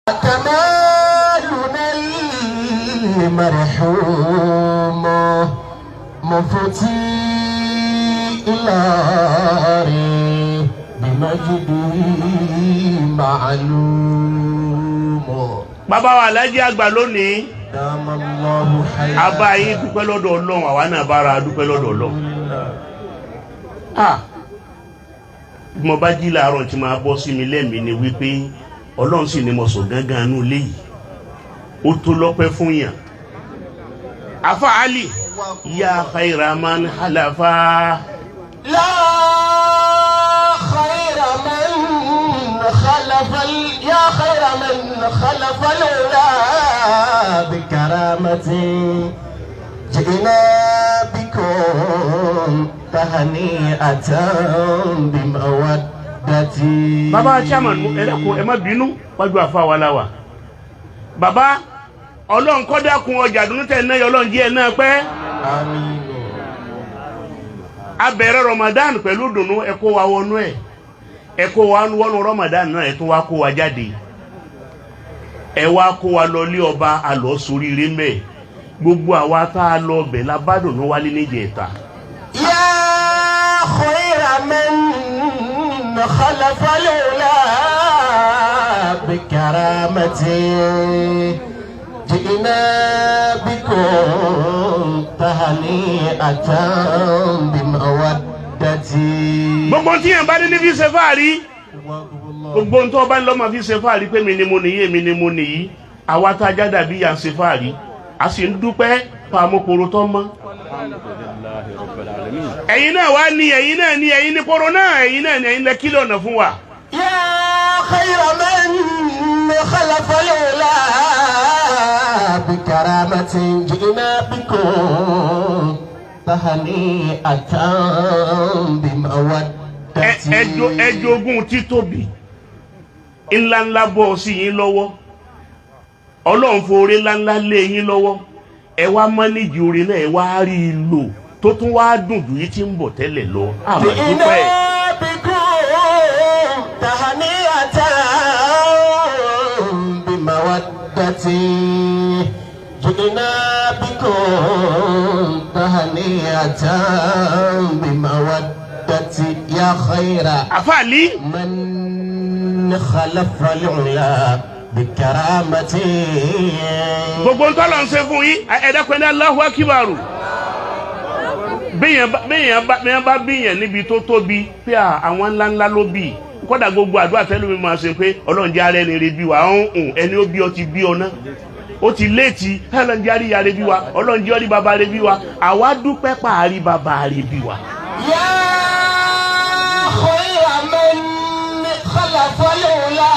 كمالنا المرحوم مفتي إلاري بمجده معلوم. Bàbá wa Alhaji Agba lónìí abá yín dúpẹ́ lọ́dọ̀ Ọlọ́run, àwa náà bára dúpẹ́ lọ́dọ̀ Ọlọ́run. Bí mo bá jí láàárọ̀ tí máa bọ́ sí mi lẹ́mìí ni wípé Ọlọ́run sì ni mo sọ gángan nú ilé yìí, ó tó lọ́pẹ́ fún yàn. Afa Ali ya khayra man halafa la khayra man khalafa ya khayra man khalafa lawla bi karamati jina bikum tahni'atan bi mawaddati. Baba chairman ẹ má bínú wájú afa wa láwà. Baba Ọlọ́run kó dákun ọjà dunu tẹ́ ná Ọlọ́run jí ẹ náà pẹ́. Àmín. A bẹ̀rẹ̀ Ramadan pẹ̀lú dùnú, ẹ kó wa wọnú ẹ̀, ẹ kó wa wọnú Ramadan náà, ẹ tún wá kó wa jáde, ẹ wá kó wa lọ lé ọba àlọ́ sóríire mẹ́. Gbogbo àwa tá a lọ bẹ̀ la bá dùnú wálé níjẹ̀ta. Ya khayra man khalafa lawla bi karamati jina bikum tahni'atan bi mawaddati. Gbogbo tí yẹn bá ní fi ṣe fàárí, gbogbo tó bá ń lọ máa fi ṣe fàárí pé mi ni mo nìyí, èmi ni mo nìyí, àwa tá a já dàbí yà ń ṣe fàárí, a sì ń dúpẹ́ pa àmọ́kòrò tó mọ́. Ẹ̀yin náà wá ní, ẹ̀yin náà ní, ẹ̀yin ní kòrò náà, ẹ̀yin náà ní, ẹ̀yin lẹ kílò ọ̀nà fún wa. Ya khayra man khalafa lawla bi karamatin jina bikum tahni'atan bi mawaddati. Ẹjọ́ ogún títóbi ńláńlá bọ́ sí yín lọ́wọ́, Ọlọ́run fòore ńláńlá lé yín lọ́wọ́, ẹ wá mánéjì oore náà, ẹ wá rí i lò tó tún wá dùn jù yìí tí ń bọ̀ tẹ́lẹ̀ lọ. Àmọ́ dúpẹ́. tahni'atan bi mawaddati jina bikum tahni'atan bi mawaddati ya khayra Àfàlí man khalafa al-ula bi karamati. gbogbo ń tọ́lọ̀ ń ṣe fún yín ẹ̀ẹ́dẹ́kùn ní Allahu Akbaru. Bíyàn bá bíyàn níbi tó tóbi pé àwọn ńláńlá ló bí, kódà gbogbo àdúrà tẹ́lómi máa ṣe pé Ọlọ́run jẹ́ ara ẹni rẹ bí wa, ẹni ó bí ọ ti bí ọ náà, ó ti léètì, Ọlọ́run jẹ́ àríyá rẹ bí wa, Ọlọ́run jẹ́ orí bàbá rẹ bí wa, àwa dúpẹ́ pàárí bàbá rẹ bí wa. Ya khayra man khalafa lawla.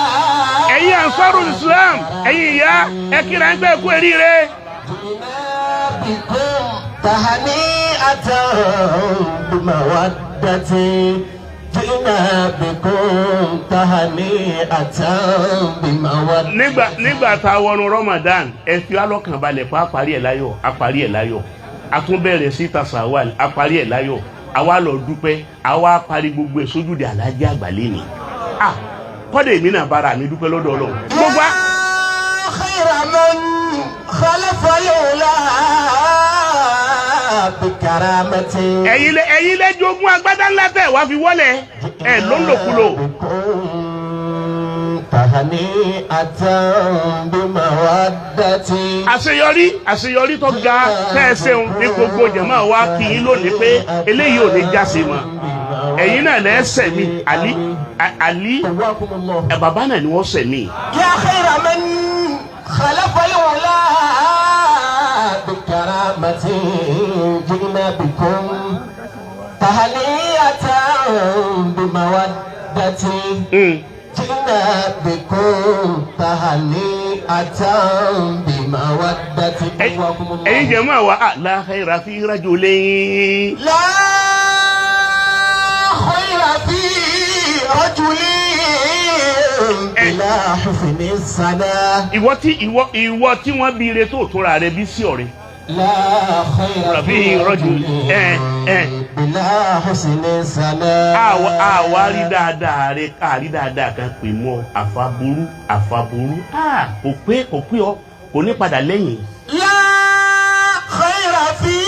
Ẹ̀yin Ansarul-Islam, ẹ̀yin ìyá, ẹ kíra ń gbé ẹkú eríire. tahni'atan bi mawaddati jina bikum tahni'atan bi mawaddati. Nígbà tá a wọnú Ramadan, ẹ fi alọ́kàn balẹ̀ pa àparí ẹ̀ láyọ̀, àparí ẹ̀ láyọ̀, a tún bẹ̀rẹ̀ sí tasawal, àparí ẹ̀ láyọ̀, àwa lọ dúpẹ́, àwa parí gbogbo ẹ̀ sójúde Alhaji Agba lẹ́ni. Kọ́dà èmi náà bára mi dúpẹ́ lọ́dọ̀ Ọlọ́run. Gbogbo khayra man khalafa lawla bi karamati. ẹ̀yin lẹ jogún agbádá ńlá tẹ̀ wá fi wọlé ẹ̀ ló ń lòkulò. tahni'atan bi mawaddati. Àṣeyọrí tó ga tẹ́ ẹ ṣeun ní gbogbo jàmáà wa kí yín lónìí pé eléyìí ò ní jáse mọ́. Ẹ̀yin náà lẹ́sẹ̀ mi Ali bàbá náà ni wọ́n sẹ̀ mí. Ya khayra man khalafa al-ula bi karamati jina bikum tahni'atan bi mawaddati jina bikum tahni'atan bi mawaddati. Ẹ̀yin jàmáà wa la khayra fi rajulayn. La khayra fi rajulin bila husni sana. Ìwọ tí wọ́n bí ire tó tóra rẹ bí sí ọ̀rẹ́, لا خير في رجل بلا حسن سلام. àwárí dáadáa rẹ káàrí dáadáa kan pè mọ́ àfàbùrú kò pé ọ kò ní padà lẹ́yìn. لا خير في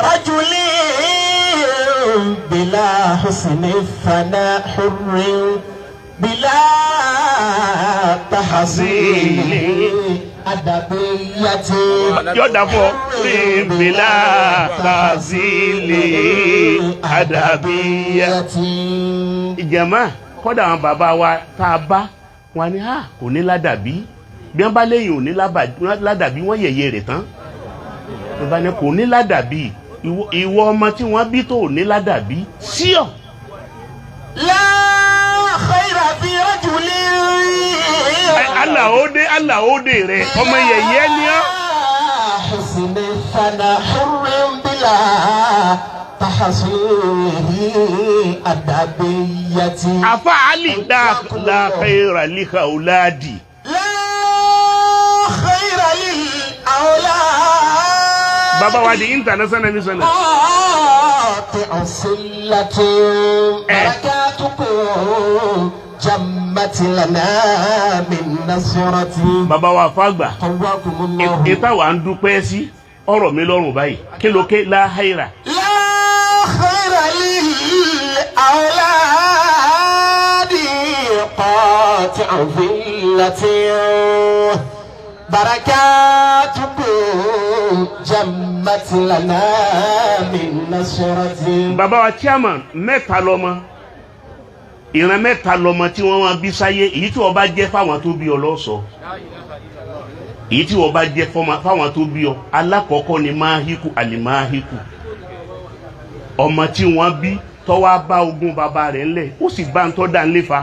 رجل بلا حسن فنا حر بلا تحصيل أدبية يدفع بلا تحصيل أدبية. ìjàmá kọ́dà àwọn bàbá wa tá a bá wọn ni kò ní ládàbí bí wọ́n bá léyìn ò ní ládàbí wọ́n yẹ̀yẹ́ rẹ̀ tán wọ́n bá ní kò ní ládàbí ìwọ ọmọ tí wọ́n bí tó ní ládàbí sí ọ. لا خير في رجل aláòdè rẹ ọmọ yẹ̀yẹ́ ni ọ́. حسن فنا حر بلا تحصيل أدبية. àfàálì لا خير للأولاد. لا خير للأولاد. bàbá wa di international missioner. قاطع صلة بركاتكم جمت لنا من نصرتي. bàbá wa fàgbà قواكم الله. ìta wà ń dúpẹ́ sí ọ̀rọ̀ mi lọ́rùn báyìí kí ló ké لا خير. لا خير للأولاد قاطع ظلة بركاتكم جمت لنا من نصرتي. bàbá wa chairman mẹ́ta lọ́mọ ìran mẹ́ta lọ́mọ tí wọ́n wá bí sáyé èyí tí wọ́n bá jẹ́ fáwọn tó bí ọ lọ́sọ̀ọ́ èyí tí wọ́n bá jẹ́ fáwọn tó bí ọ alákọ̀ọ́kọ́ ni máhíkù àlìmáhíkù ọmọ tí wọ́n bí tọ́wọ́ bá ogún bàbá rẹ̀ ńlẹ̀ ó sì bá ń tọ́ dá ńlé fa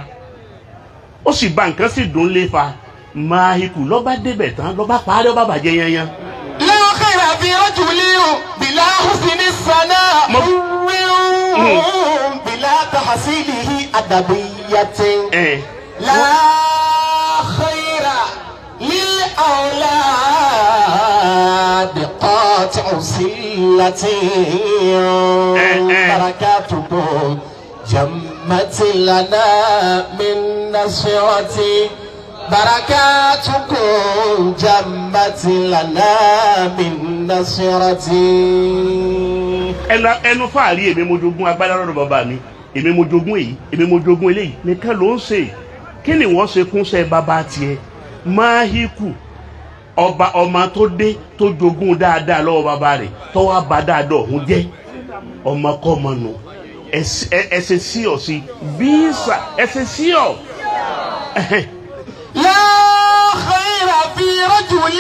ó sì bá nǹkan sì dùn ńlé fa máhíkù lọ́ba débẹ̀ tán lọ́ba parí ọba bàjẹ́ yanyan. لا خير في رجل بلا حسن الثناء بلا تحصيله أدبية. لا خير للأولاد قاطع صلة بركاتكم جمت لنا من نصرتي. بركاتكم جمت لنا من نصرتي. ẹnu fàárí èmi mo jogún agbára lọ́dọ̀ bàbá mi èmi mo jogún èyí èmi mo jogún eléyìí nìkan ló ń ṣe kí ni wọ́n ṣe kúnṣẹ́ bàbá tiẹ̀ máhíkù ọmọ tó dé tó jogún dáadáa lọ́wọ́ bàbá rẹ̀ tó wá bá dáadáa ọ̀hún jẹ́ ọmọkọ́mọ nù ẹsẹ̀ sí ọ sí bíísà ẹsẹ̀ sí ọ. لا خير في رجل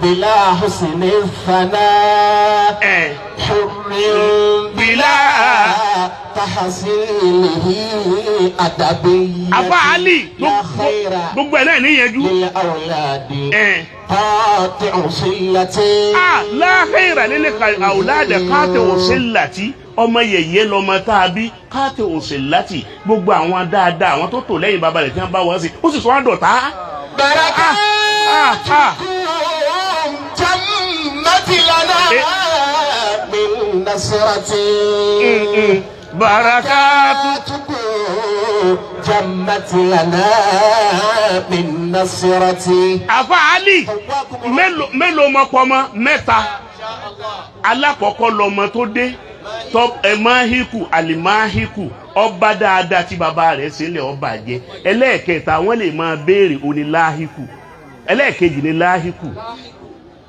بلا حسن الثناء حر بلا تحصيله أدبي. àfàálì gbogbo ẹ̀ náà níyẹjú. للأولاد قاطع صلة. لا خير للأولاد قاطع صلة ọmọ yẹ̀yẹ́ lọmọ tá a bí káàtì òsèlátì gbogbo àwọn dáadáa àwọn tó tò lẹ́yìn bàbá rẹ̀ tí wọ́n bá wọ́n sí ó sì sọ wọ́n dọ̀tá. barakatukum jammati lana min nasrati. barakatukum jammati lana min nasrati. àfàálì mélòó mọ́kọ́mọ́ mẹ́ta alákọ̀ọ́kọ́ lọmọ tó dé máhíkù àlìmáhíkù ọba dáadáa tí bàbá rẹ̀ sílẹ̀ ọba jẹ́ ẹlẹ́ẹ̀kẹta wọ́n lè máa béèrè oní láhíkù ẹlẹ́ẹ̀kejì ní láhíkù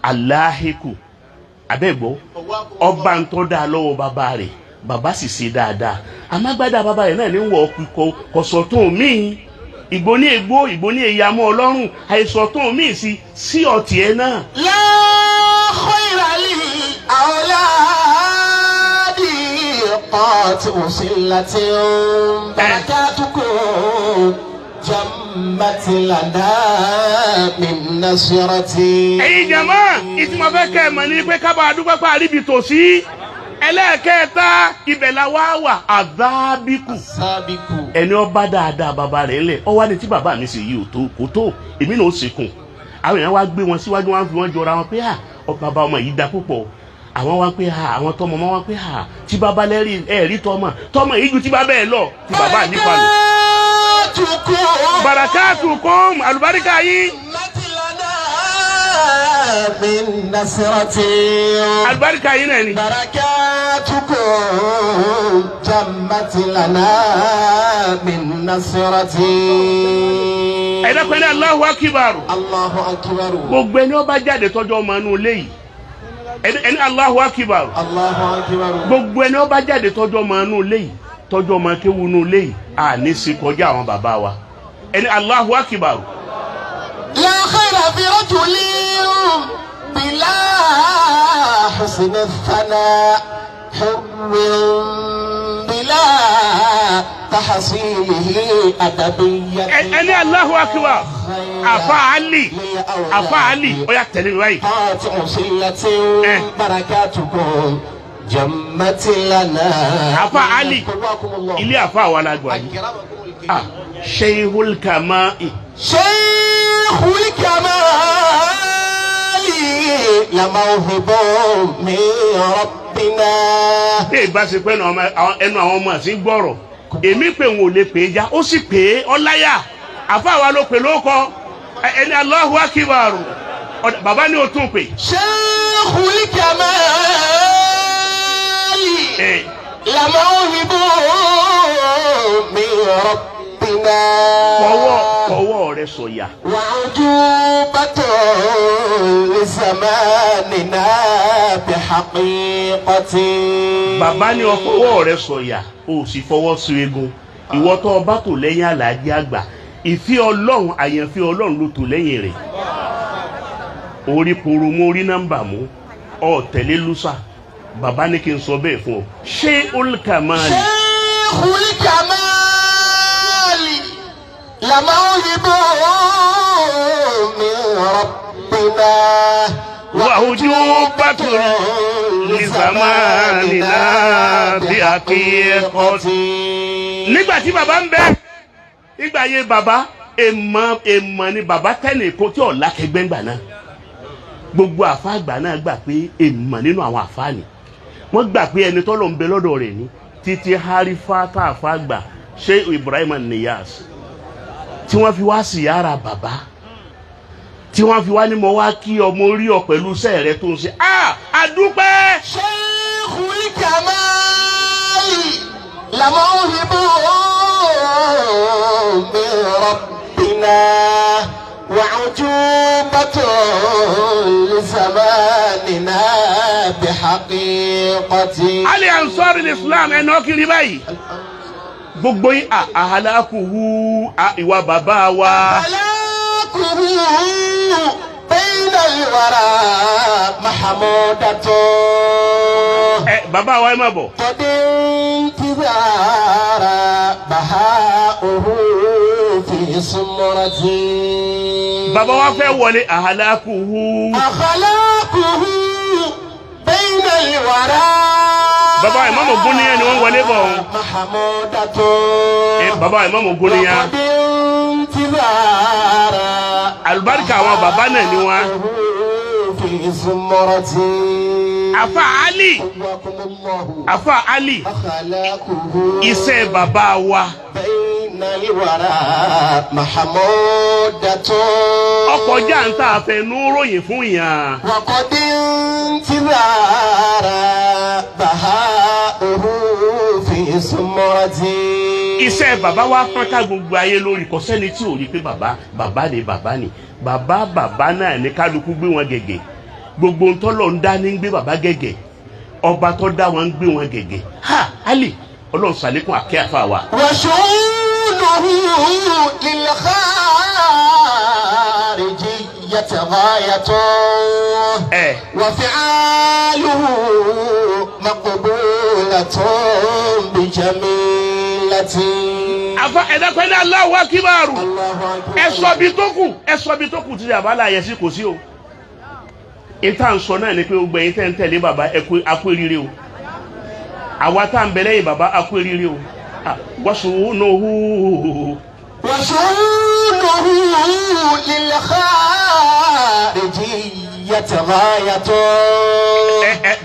aláhíkù abẹ́gbọ́ ọba ń tọ́ dáa lọ́wọ́ bàbá rẹ̀ bàbá sì ṣe dáadáa amágbádá bàbá rẹ̀ náà ní wọ̀ kọ̀sọ̀tún míì ìgbó ní egbó ìgbó ní ìyàmọ́ ọlọ́run àìsọ̀tún míì sí ọ̀tí ẹ̀ náà. la khayra li awladi qati'u sillatin barakatukum jammat lana min nasrati. ẹ̀yin jàmá ìtumọ̀ fẹ́ kẹ́ ẹ̀ mọ̀ ní pé kábàá dúpẹ́ pa àríbi tòsí ẹlẹ́ẹ̀kẹta ibẹ̀ la wá wà àdábíkù ẹni ọba dáadáa bàbá rẹ̀ lẹ̀ ọwọ́ ni tí bàbá mi sì yí ò tó kò tó èmi náà ó sì kùn àwọn èèyàn wá gbé wọn síwájú wọn fi wọn jọra wọn pé bàbá ọmọ yìí dá púpọ̀ àwọn wá pé àwọn tọmọ ọmọ wá pé tí bàbá lẹ́rìí ẹ̀rí tọmọ yìí ju tí bàbá ẹ̀ lọ tí bàbá nípa lọ. barakatukum alubarika yìí. min nasrati. alubarika yìí náà ni. barakatukum jammati lana min nasrati. ẹ̀dá pẹ̀lú Allahu akibaru. Allahu akibaru. gbogbo ẹni ó bá jáde tọ́jú ọmọ inú ilé yìí ẹni Allahu akibaru. Allahu akibaru. gbogbo ẹni ó bá jáde tọ́jú ọmọ inú ilé yìí tọ́jú ọmọ kéwu inú ilé yìí ní sí kọjá àwọn bàbá wa ẹni Allahu akibaru. la khayra fi rajulin bila husni thana hurrin bila tahsilihi adabiyyah. ẹni Allahu akibaru. afa ali ó yá tẹ̀lé mi báyìí. barakatukum jammati lana. afa ali ilé afa wa la gbọ́ yìí. sheikhul kamai. sheikhul kamali lamawhibu min rabbina. bí ìgbà ṣe pẹ́ ẹnu àwọn ọmọ àti gbọ́rọ̀ èmi pé wọn ò lè pè é já ó sì pè é ọláyà afa wa ló pè lóko ẹni Allahu akibaru bàbá ni o tún pè. sheikhul kamali lamawhibu min rabbina. fọwọ́ rẹ sọ̀yà. wa'jubatu li zamanina bi haqiqati. bàbá ni o fọwọ́ rẹ sọ̀yà o sì fọwọ́ sí egun ìwọ tó ọba tó lẹ́yìn Alhaji Agba ìfẹ́ Ọlọ́run àyànfẹ́ Ọlọ́run ló tó lẹ́yìn rẹ̀ orí poro mú orí nọ́mbà mú ọ tẹ̀lé lùsà bàbá ní kí n sọ bẹ́ẹ̀ fún ọ Sheikhul Kamali. Sheikhul Kamali lamawhibu min rabbina wa hujubatun li zamanina bi haqiqati. nígbà tí bàbá ń bẹ nígbà yẹ bàbá èèmọ̀ ni bàbá tẹ́lẹ̀ kó tí ọ̀la kẹgbẹ́ ńgbà náà gbogbo àfa àgbà náà gbà pé èèmọ̀ nínú àwọn àfa ni wọ́n gbà pé ẹni tọ́lọ̀ ń bẹ lọ́dọ̀ rẹ̀ ní títí harifa tá àfa àgbà Sheikh Ibrahim Niyas tí wọ́n fi wá síyára bàbá tí wọ́n fi wá ní mo wá kí ọmọ orí ọ pẹ̀lú sẹ́ẹ̀rẹ́ tó ń ṣe àdúpẹ́. Sheikhul Kamali lamawhibu min rabbina wa'jubatu li zamanina bi haqiqati. Ali Ansarul-Islam ẹnà kiri báyìí gbogbo yín àhàlákùhù ìwà bàbá wa. àhàlákùhù bayna al-wara mahamudatu. bàbá wa ẹ má bọ̀. tibara baha'uhu fi sumrati. bàbá wa fẹ́ wọlé àhàlákùhù. àhàlákùhù bayna al-wara. bàbá ìmáàmù Gúníyà ni wọ́n wọlé bọ̀. mahamudatu. bàbá ìmáàmù Gúníyà. àlùbáríkà àwọn bàbá náà ni wọ́n. Afa Ali iṣẹ́ bàbá wa. ọkọ̀ jáǹtà àfẹnú ròyìn fún yàn. iṣẹ́ bàbá wa pátá gbogbo ayé lórí kò sẹ́ni tí ò rí pé bàbá ni bàbá náà ní kálukú gbé wọn gègé gbogbo ntọ́lọ̀ ń dá ní gbé bàbá gègé ọba tó dá wọn ń gbé wọn gègé Ali Ọlọ́run ṣàlékún àkẹ́ àfa wa. wàṣúnùhù lil-khariji yatagayatun wa fi'aluhu maqbulatun bi jamilatin. àfa ẹ̀dá pẹ̀lú Allahu akibaru ẹ̀sọ́ bí tó kù tí àbálà yẹ sí kò sí o. ìta ń sọ náà ni pé gbogbo ẹ̀yin tẹ́ ń tẹ̀lé bàbá akú eríire o àwa tá ń bẹ lẹ́yìn bàbá akú eríire o wasunuhu lil-khariji غاية.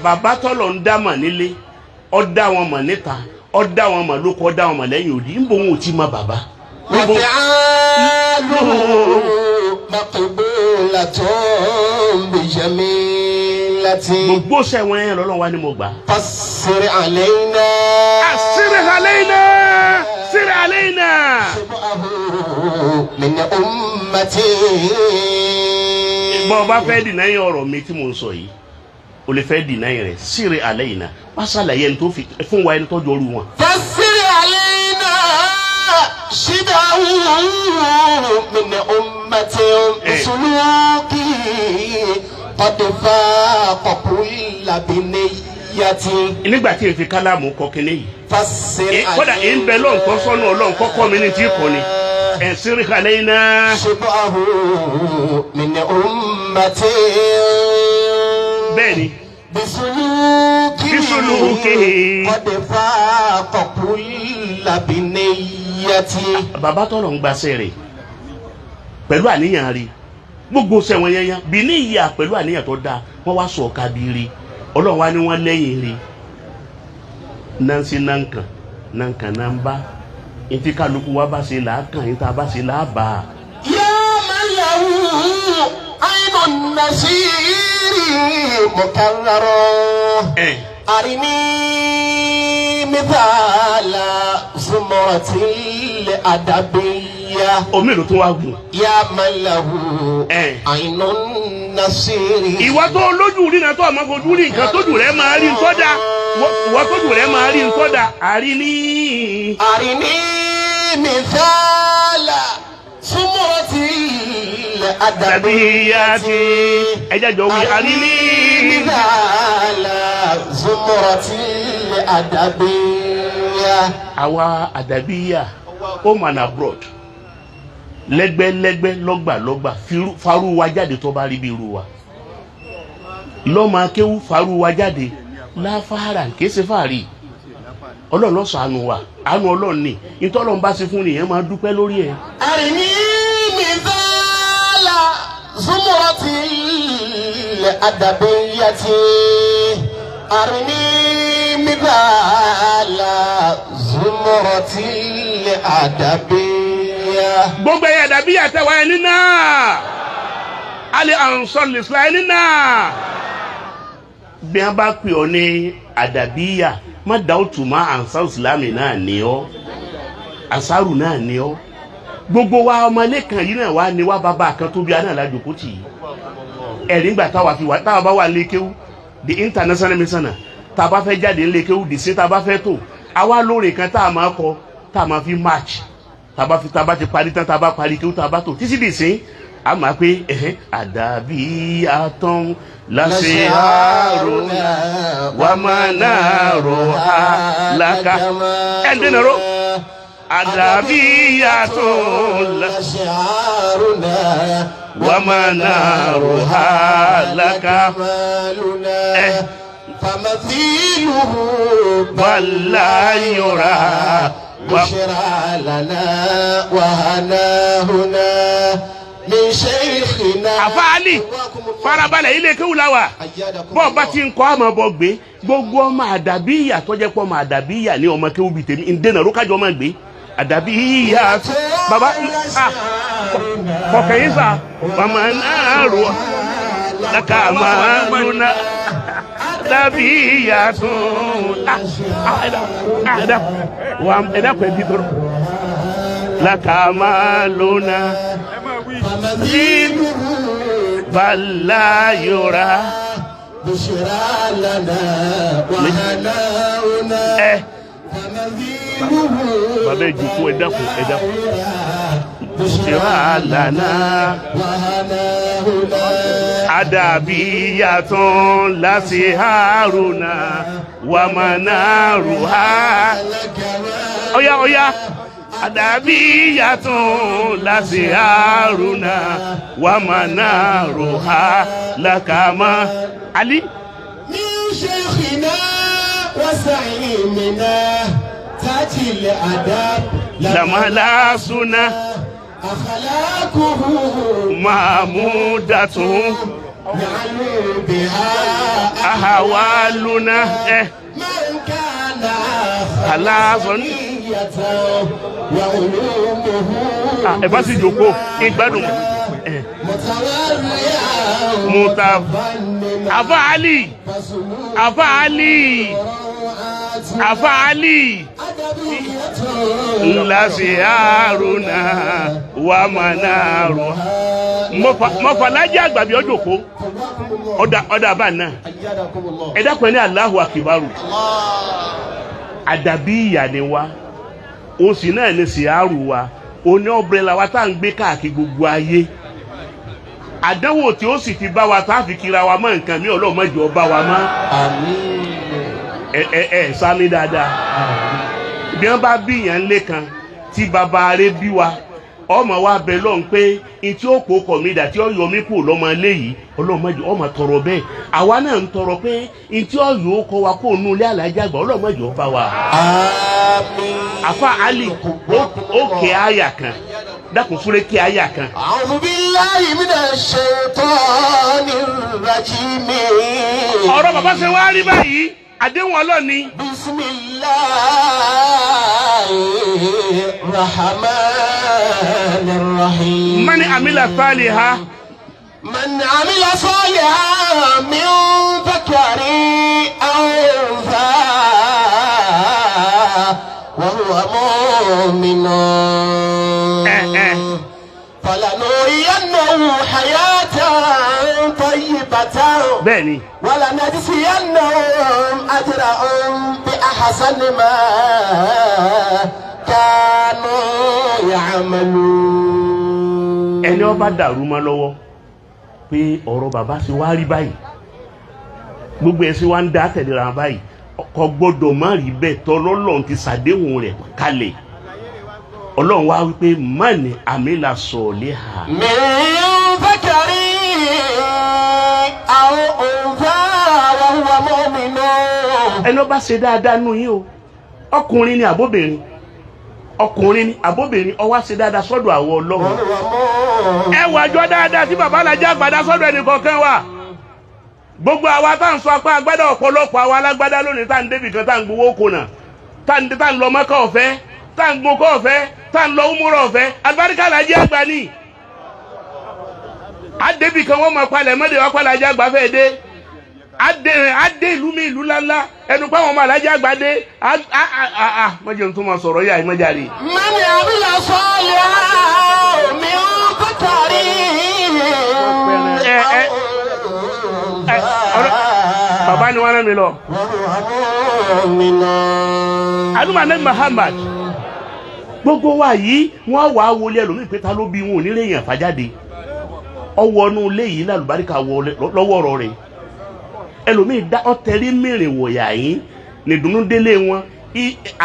bàbá tọ́lọ̀ ń dá mà nílé ó dá wọn mọ̀ níta ó dá wọn mọ̀ lóko ó dá wọn mọ̀ lẹ́yìn òdì ń bò wọn ò tí ma bàbá. وفعاله مقبولة بجميلة. gbogbo sẹ́wọ̀n yẹn lọ́lọ́wọ́ wa ni mo gbà. فسر علينا. سر علينا سر علينا. شبهه من أمتي. bọ́ọ̀ bá fẹ́ dìnnà yẹn ọ̀rọ̀ mi tí mo ń sọ yìí o lè fẹ́ dìnnà yẹn rẹ̀ sírí alẹ́ yìí náà wá sàlàyé ẹni tó fi fún wa ẹni tọ́jú ọrú wọn. فسر علينا شبهه من أمتي بسلوكه قد فاق كل بنية. nígbà tí n fi kálámù kọ kínní yìí. فسر kódà ń bẹ lọ́nkọ́ sọ́nà ọlọ́run kọ́kọ́ mi ní tí kò ní. sírí alẹ́ yìí náà. شبهه من أمتي. bẹ́ẹ̀ni. بسلوكه قد فاق كل بنية. bàbá tọ́lọ̀ ń gbaṣẹ́ rẹ̀ pẹ̀lú àníyàn rí gbogbo sẹ́wọ̀n yẹn yẹn bí ní ìyá pẹ̀lú àníyàn tó dáa wọ́n wá sọ ọ̀ka bí rí ọlọ́run wá ní wọ́n lẹ́yìn rí nansi nankan nankan namba ntí kálukú wa bá ṣe làákàn yìí tá a bá ṣe làábà. يا من له عين النسير مكرر أرني مثال زمرة الأدبية. omi ló tún wá gùn. يا من له عين النسير. ìwọ tó lójú rí náà tó àmọ́ fojú rí nǹkan tójú rẹ̀ máa rí ntọ́da ìwọ tójú rẹ̀ máa rí ntọ́da àríní. مثال زمرة الأدبية. ẹjẹ jọ wí àríní. مثال زمرة الأدبية. àwa àdàbíyà home and abroad lẹ́gbẹ́lẹ́gbẹ́ lọ́gbàlọ́gbà farú wa jáde tó bá rí bí irú wa lọ́mọ akéwú farú wa jáde láfàárà kése fàárì ọlọ́run ló ṣàánú wa àánú ọlọ́run ni ìtọ́lọ́run bá ṣe fún nìyẹn máa dúpẹ́ lórí ẹ̀. أرني مثال زمرة الأدبية. أرني مثال زمرة الأدبية. gbogbo ẹ̀yà àdàbíyà tẹ̀wá ẹni náà alẹ́ Ansarul-Islam ẹni náà bí wọ́n bá pè ọ́ ní àdàbíyà má dáwọ́tù má Ansarul-Islam náà ní ọ́ Ansaru náà ní ọ́ gbogbo wa ọmọlé kan yìí náà wá ní wá bàbá kan tó bí aná lájòkó tì í ẹ̀rí ńgbà táwa bá wà lékéwú the international missioner tá a bá fẹ́ jáde lékéwú the sí tá a bá fẹ́ tó àwa lóore kan tá a máa kọ tá a máa fi march tá a bá ti parí tán tá a bá parí kéwú tá a bá tó títí dì sí a máa pé Adabiyyah lase haruna wa manaruha laka ẹ̀ndínlẹ́rọ Adabiyyah lase haruna wa manaruha laka فمثيله ولا يرى بشرى لنا وهناهنا من شيخنا. àfáàlì farabalẹ̀ ilé kéwù la wà bọ́ọ̀ bá ti ń kọ́ àmọ́ bọ́ gbé gbogbo ọmọ Adabiyyah tó jẹ́ pọ́ ọmọ Adabiyyah ní ọmọ kéwù bíi tèmi ń dènà rókájọ́ ọmọ gbé Adabiyyah baba kọ̀kẹ́ yín sà màmá náà rò lákà máa lónà Adabiyyah ẹ̀dá pẹ̀lú ìdúró lákà máa lónà. فلا يرى بشرى لنا وهناؤنا bàbá ìjòkó ẹ dákun بشرى لنا وهناؤنا أدبية لسهارنا ومنارها أويا Adabiyyah lasiharuna wa manaruha lakama Ali من شيخنا وسعيمنا تاج الأدب لما لا سنة أخلاقه محمودة يعلو بها أهوالنا من كان خلاص وعلومه ẹ bá sì jókòó ìgbádùn متورعا Afa Ali ńlá sí àrùnà wà mànàrù mọ̀fàlájà àgbàbí ọjọ́kó ọ̀dà bá náà ẹ̀dá pẹ̀ ní Allahu Akbaru Adabiyyah ni wa ó sì náà ní sí àrù wa ó ní ọ̀brẹ́là wa tá à ń gbé káàkiri gbogbo ayé àdánwò tí ó sì fi bá wa tá a fi kira wa mọ́ nǹkan mi Ọlọ́run má jẹ́ bá wa mọ́. àmín. Sámi dáadáa bí wọ́n bá bí yàn lé kan tí bàbá rẹ̀ bí wa ọmọ wa bẹ lọ́n pé n tí ó kó kọ̀ mí dà tí ó yọ mí kú lọ́mọ ilé yìí Ọlọ́run má jẹ́ ọmọ tọrọ bẹ́ẹ̀ àwa náà ń tọrọ pé n tí ó yọ kọ́ wa kó nù ilé Alhaji Agba Ọlọ́run má jẹ́ bá wa. àmín. Afa Ali ó kẹ́ àyà kan dákun súré kí àyà kan. A'udhu billahi minash shaitanir rajim. Ọ̀rọ̀ bàbá ṣe wá rí báyìí àdéhùn ọlọ́ni. Bismillahir rahmanir rahim. Man amila salihan. Man amila salihan min dhakarin aw untha wa huwa mu'minun. فلنحيينه حياة طيبة بني ولنجزينهم أجرهم بأحسن ما كانوا يعملون. ẹni ó bá dàrú mọ́ lọ́wọ́ pé ọ̀rọ̀ bàbá ṣe wá rí báyìí gbogbo ẹ̀ sì wá ń dá tẹ̀léra báyìí kò gbọ́dọ̀ má rí bẹ́ẹ̀ tọ́lọ́lọ́run ti ṣàdéhùn rẹ̀ kalẹ̀. Ọlọ́run wá wípé mọ́ni àmìlà sọ̀ọ́lẹ́ ha. min dhakarin aw untha wa huwa mu'minun. ẹni ó bá ṣe dáadáa nù yín o ọkùnrin ni àbóbìnrin ó wá ṣe dáadáa sọ́dọ̀ àwọn Ọlọ́run. ẹ wàjọ dáadáa tí bàbá Alhaji Agba sọ́dọ̀ ẹnì kọ̀ọ̀kan wa gbogbo àwa tá à ń sọ apá agbádá ọ̀pọ̀lọpọ̀ àwa alágbádá lónìí tá à ń débì kan tá à ń gbowó kùnà tá à ń lọ Mẹ́kà ọ̀fẹ́ tá à ń gboko ọ̀fẹ́ tá ń lọ umura ọ̀fẹ́ alibarika Alhaji Agba ni adébì kan wọ́n mọ̀ palẹ̀ mọ́dé wá palẹ̀ Alhaji Agba fẹ́ dé adé ìlú mi ìlú ńláńlá ẹnu pé àwọn ọmọ Alhaji Agba dé mọ́jọ́ tó máa sọ̀rọ̀ yà ìmọ̀jà rè. mani amila salihan min dhakarin bàbá ni wọ́n rán mi lọ. adúmọ̀ ní Muhammad gbogbo wa yìí wọ́n wà á wọlé ẹlòmíì pé ta ló bí wọn ò ní lẹ́yìn àfàjáde ọwọ́ inú ilé yìí lálùbáríkà lọ́wọ́ ọ̀rọ̀ rẹ̀ ẹlòmíì dá ọ̀tẹ̀rí mìíràn wọ̀yà yín nìdùnnú délé wọn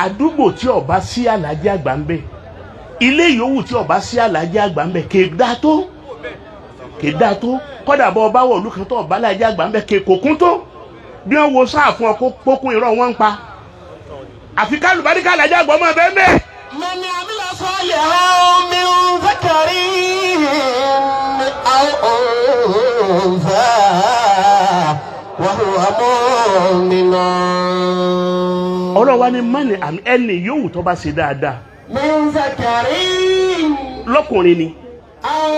àdúgbò tí ọba sí Alhaji Agba ń bẹ ilé yòówù tí ọba sí Alhaji Agba ń bẹ kéda tó kọ́dà bọ́ ọba wọ̀lú kan tó ọba Alhaji Agba ń bẹ kékòkún tó bí wọ́n wo sáà fún ọ kókún irọ́ wọn ń pa àfi kálùbáríkà Alhaji Agba ọmọ bẹ́ẹ̀ bẹ́ẹ̀. من عمل صالحا من ذكر أو أنثى وهو مؤمن. Ọlọ́run wa ni mọ́ni àmì ẹni yòówù tó bá ṣe dáadáa. من ذكر lọ́kùnrin ni. أو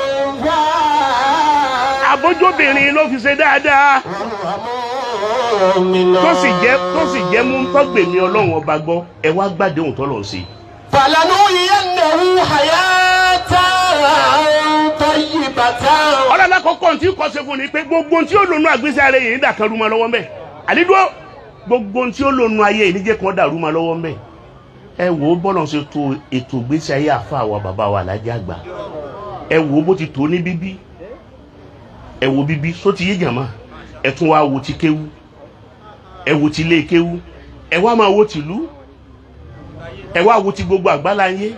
أنثى. àbójóbìnrin ló fi ṣe dáadáa. وهو مؤمن. tó sì jẹ́ mú tọ́gbèmí Ọlọ́run ọba gbọ́ ẹ wá gbàdéhùn tó lọ sí. فلنحيينه حياة طيبة. ọlọ́lá kọ́kọ́ tí kò ṣe fún ni pé gbogbo tí ó lónú àgbésí ara yìí dàkan rú ma lọ́wọ́ mbẹ́ àdídúró gbogbo tí ó lónú ayé yìí níjẹ́ kan dàrú ma lọ́wọ́ mbẹ́ ẹ wò ó bọ́lọ̀ ṣe tó ètò ìgbésí ayé àfa wa bàbá wa Alhaji Agba ẹ wò ó bó ti tó ní bíbí ẹ wò bíbí só ti yé jàmá ẹ tún wá wo ti kéwú ẹ wò ti lé kéwú ẹ wá máa wo tìlú ẹ wá wo ti gbogbo àgbáláyé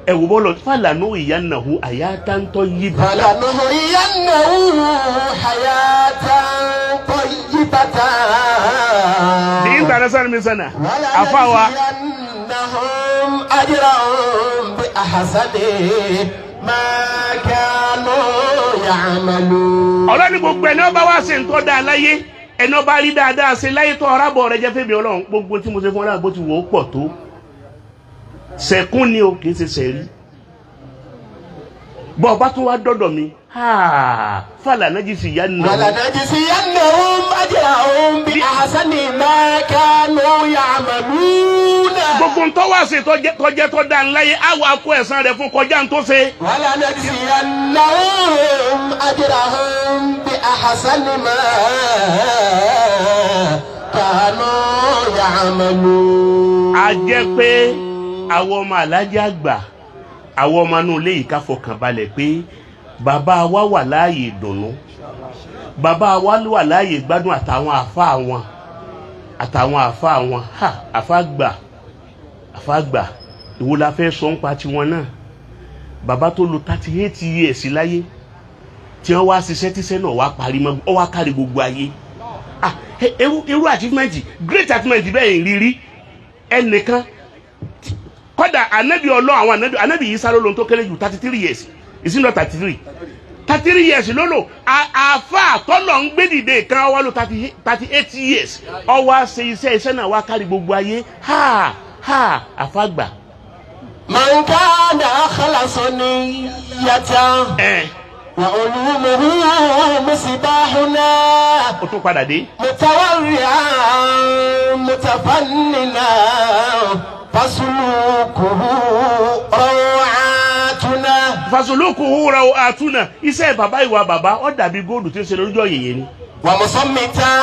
ẹ wò bọ́lọ̀ fàlànà ìyànnàhù hayatan tayyibah. فلنحيينه حياة طيبة. The international missioner afawa ولنجزينهم أجرهم بأحسن ما كانوا يعملون. ọlọ́ni gbogbo ẹni ọba wá ṣe nǹkan dáa láyé ẹni ọba rí dáadáa ṣe láyé tó ọ̀rábọ̀ rẹ jẹ́ fẹ́mi ọlọ́run gbogbo tí mo ṣe fún ọlọ́run bó ti wò ó pọ̀ tó sẹ̀kún ni o kì í ṣe sẹ̀rí bọ́ ọba tó wá dọ́dọ̀ mi فلنجزينهم أجرهم بأحسن ما كانوا يعملون. gbogbo ntọ́ wá ṣe tọ́jẹ́ tó dá ńláyé àwọn akó ẹ̀san rẹ̀ fún kọjá ntọ́ ṣe. ولنجزينهم أجرهم بأحسن ما كانوا يعملون. a jẹ́ pé àwọn ọmọ Alhaji Agba àwọn ọmọ inú ilé yìí ká fọkàn balẹ̀ pé bàbá wa wà láàyè ìdùnnú bàbá wa wà láàyè gbádùn àtàwọn àfáà wọn àfáàgbà ìwọ la fẹ́ sọ ń pa tiwọn náà bàbá tó lò 38 years láyé tí wọ́n wá ṣiṣẹ́ tíṣẹ́ náà wá parí mọ́ ọ wá kárí gbogbo ayé irú achievement great achievement bẹ́ẹ̀ rírí ẹnìkan kódà ànábì ọlọ́ àwọn ànábì yìí sáré lóhun tó kéré jù 33 years is it not 33 years lolo àfà tọ́lọ̀ ń gbé dìde kan wá ló 38 years ọwá ṣe iṣẹ́ náà wá kárí gbogbo ayé àfàgbà. من كان أخلص نيته وعلومه مصباحنا متورعا متفننا فسلوكه روعاتنا iṣẹ́ bàbá ìwà bàbá ó dàbí góòdù tí ó ṣe lójọ́ yèyé ni. ومصمتا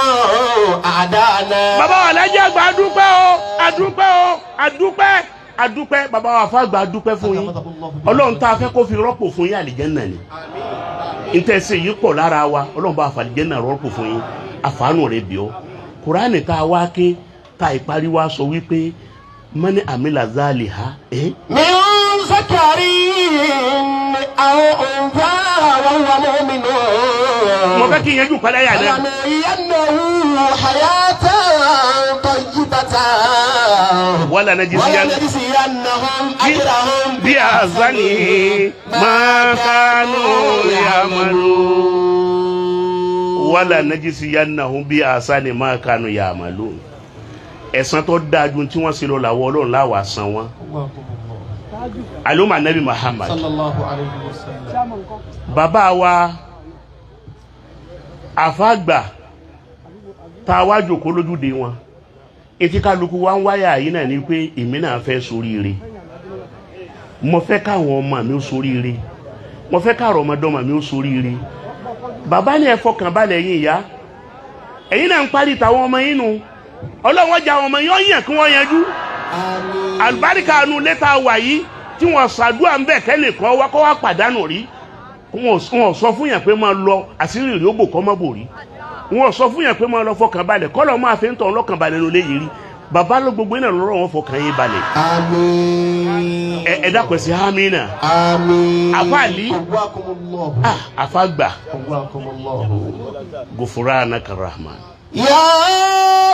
أعداءنا. bàbá wa Alhaji Agba adúpẹ́ bàbá wa Àfàgbà adúpẹ́ fún yín ọlọ́run tá a fẹ́ kó fi rọ́pò fún yín àlìjẹ́nà ni ìtẹ̀sẹ̀ yìí pọ̀ lára wa ọlọ́run bá àfàlìjẹ́nà rọ́pò fún yín àfàánù rẹ̀ bí ọ́ kùránì tá a wá ké tá a ìparí wa sọ wípé mani amila zaliha min zakarin aw untha wa huwa mu'minun. mo fẹ́ kí n yanjú padà yà náà. falanuhyiyannahu hayatan tayyibatan. wala najziyannahum ajrahum bi ahsani ma kanu ya'malun. wala najziyannahum bi ahsani ma kanu ya'malun. ẹ̀san tó dájú tí wọ́n ṣe lọ làwọ̀ ọlọ́run láwà san wọn. aluma nabi Muhammad sallallahu alayhi wa sallam. bàbá wa Àfàgbà tá a wá jókòó lójúde wọn etí kálukú wa ń wáyà yìí náà ni pé èmi náà fẹ́ ṣoríire mo fẹ́ káwọn ọmọ mi ó ṣoríire mo fẹ́ káàrọ̀ ọmọdọ́mọ mi ó ṣoríire bàbá ní ẹ fọkàn balẹ̀ yín ìyá ẹ̀yin náà ń parí tàwọn ọmọ yín nù ọlọ́run ọjà ọmọ yín yàn kí wọ́n yanjú àlùbáríkà nu lẹ́tà wà yìí tí wọ́n ṣàdúrà ń bẹ̀ kẹ́lẹ̀ kọ́ wá pàdánù rí wọ́n sọ fún yàn pé máa lọ àṣírí rí ó bò kọ́ mọ́ bò rí wọ́n sọ fún yàn pé máa lọ fọkàn balẹ̀ kọ́lọ̀ máa fi ń tọ̀ lọ́kàn balẹ̀ ló lé yìí rí bàbá ló gbogbo iná lọ́rọ̀ wọn fọkàn yín balẹ̀. àmín. ẹ dákun sí àmín náà. àmín. àfàlí Àfàgbà gufranaka rahman. ya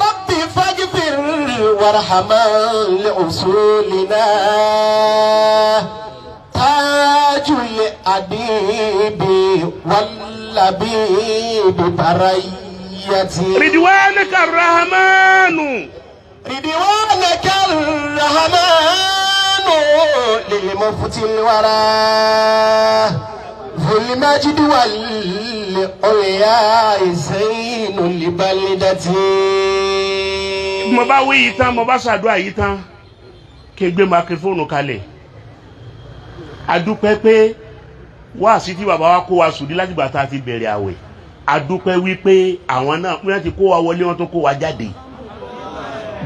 rabbi faghfir warhamna li'usulina tajul adibi wallabibi barayati. ridwanaka rahmanu. ridwanaka rahmanu lilmufti alwara dhul majdi wal ulya zainu libalidati. mo bá wí yìí tán mo bá ṣàdúrà yìí tán kí n gbé máikrófóònù kalẹ̀ adúpẹ́ pé wáàsí tí bàbá wa kó wa sùdí láti gbà tá a ti bẹ̀rẹ̀ àwẹ̀ adúpẹ́ wípé àwọn náà wọ́n ti kó wa wọlé wọn tó kó wa jáde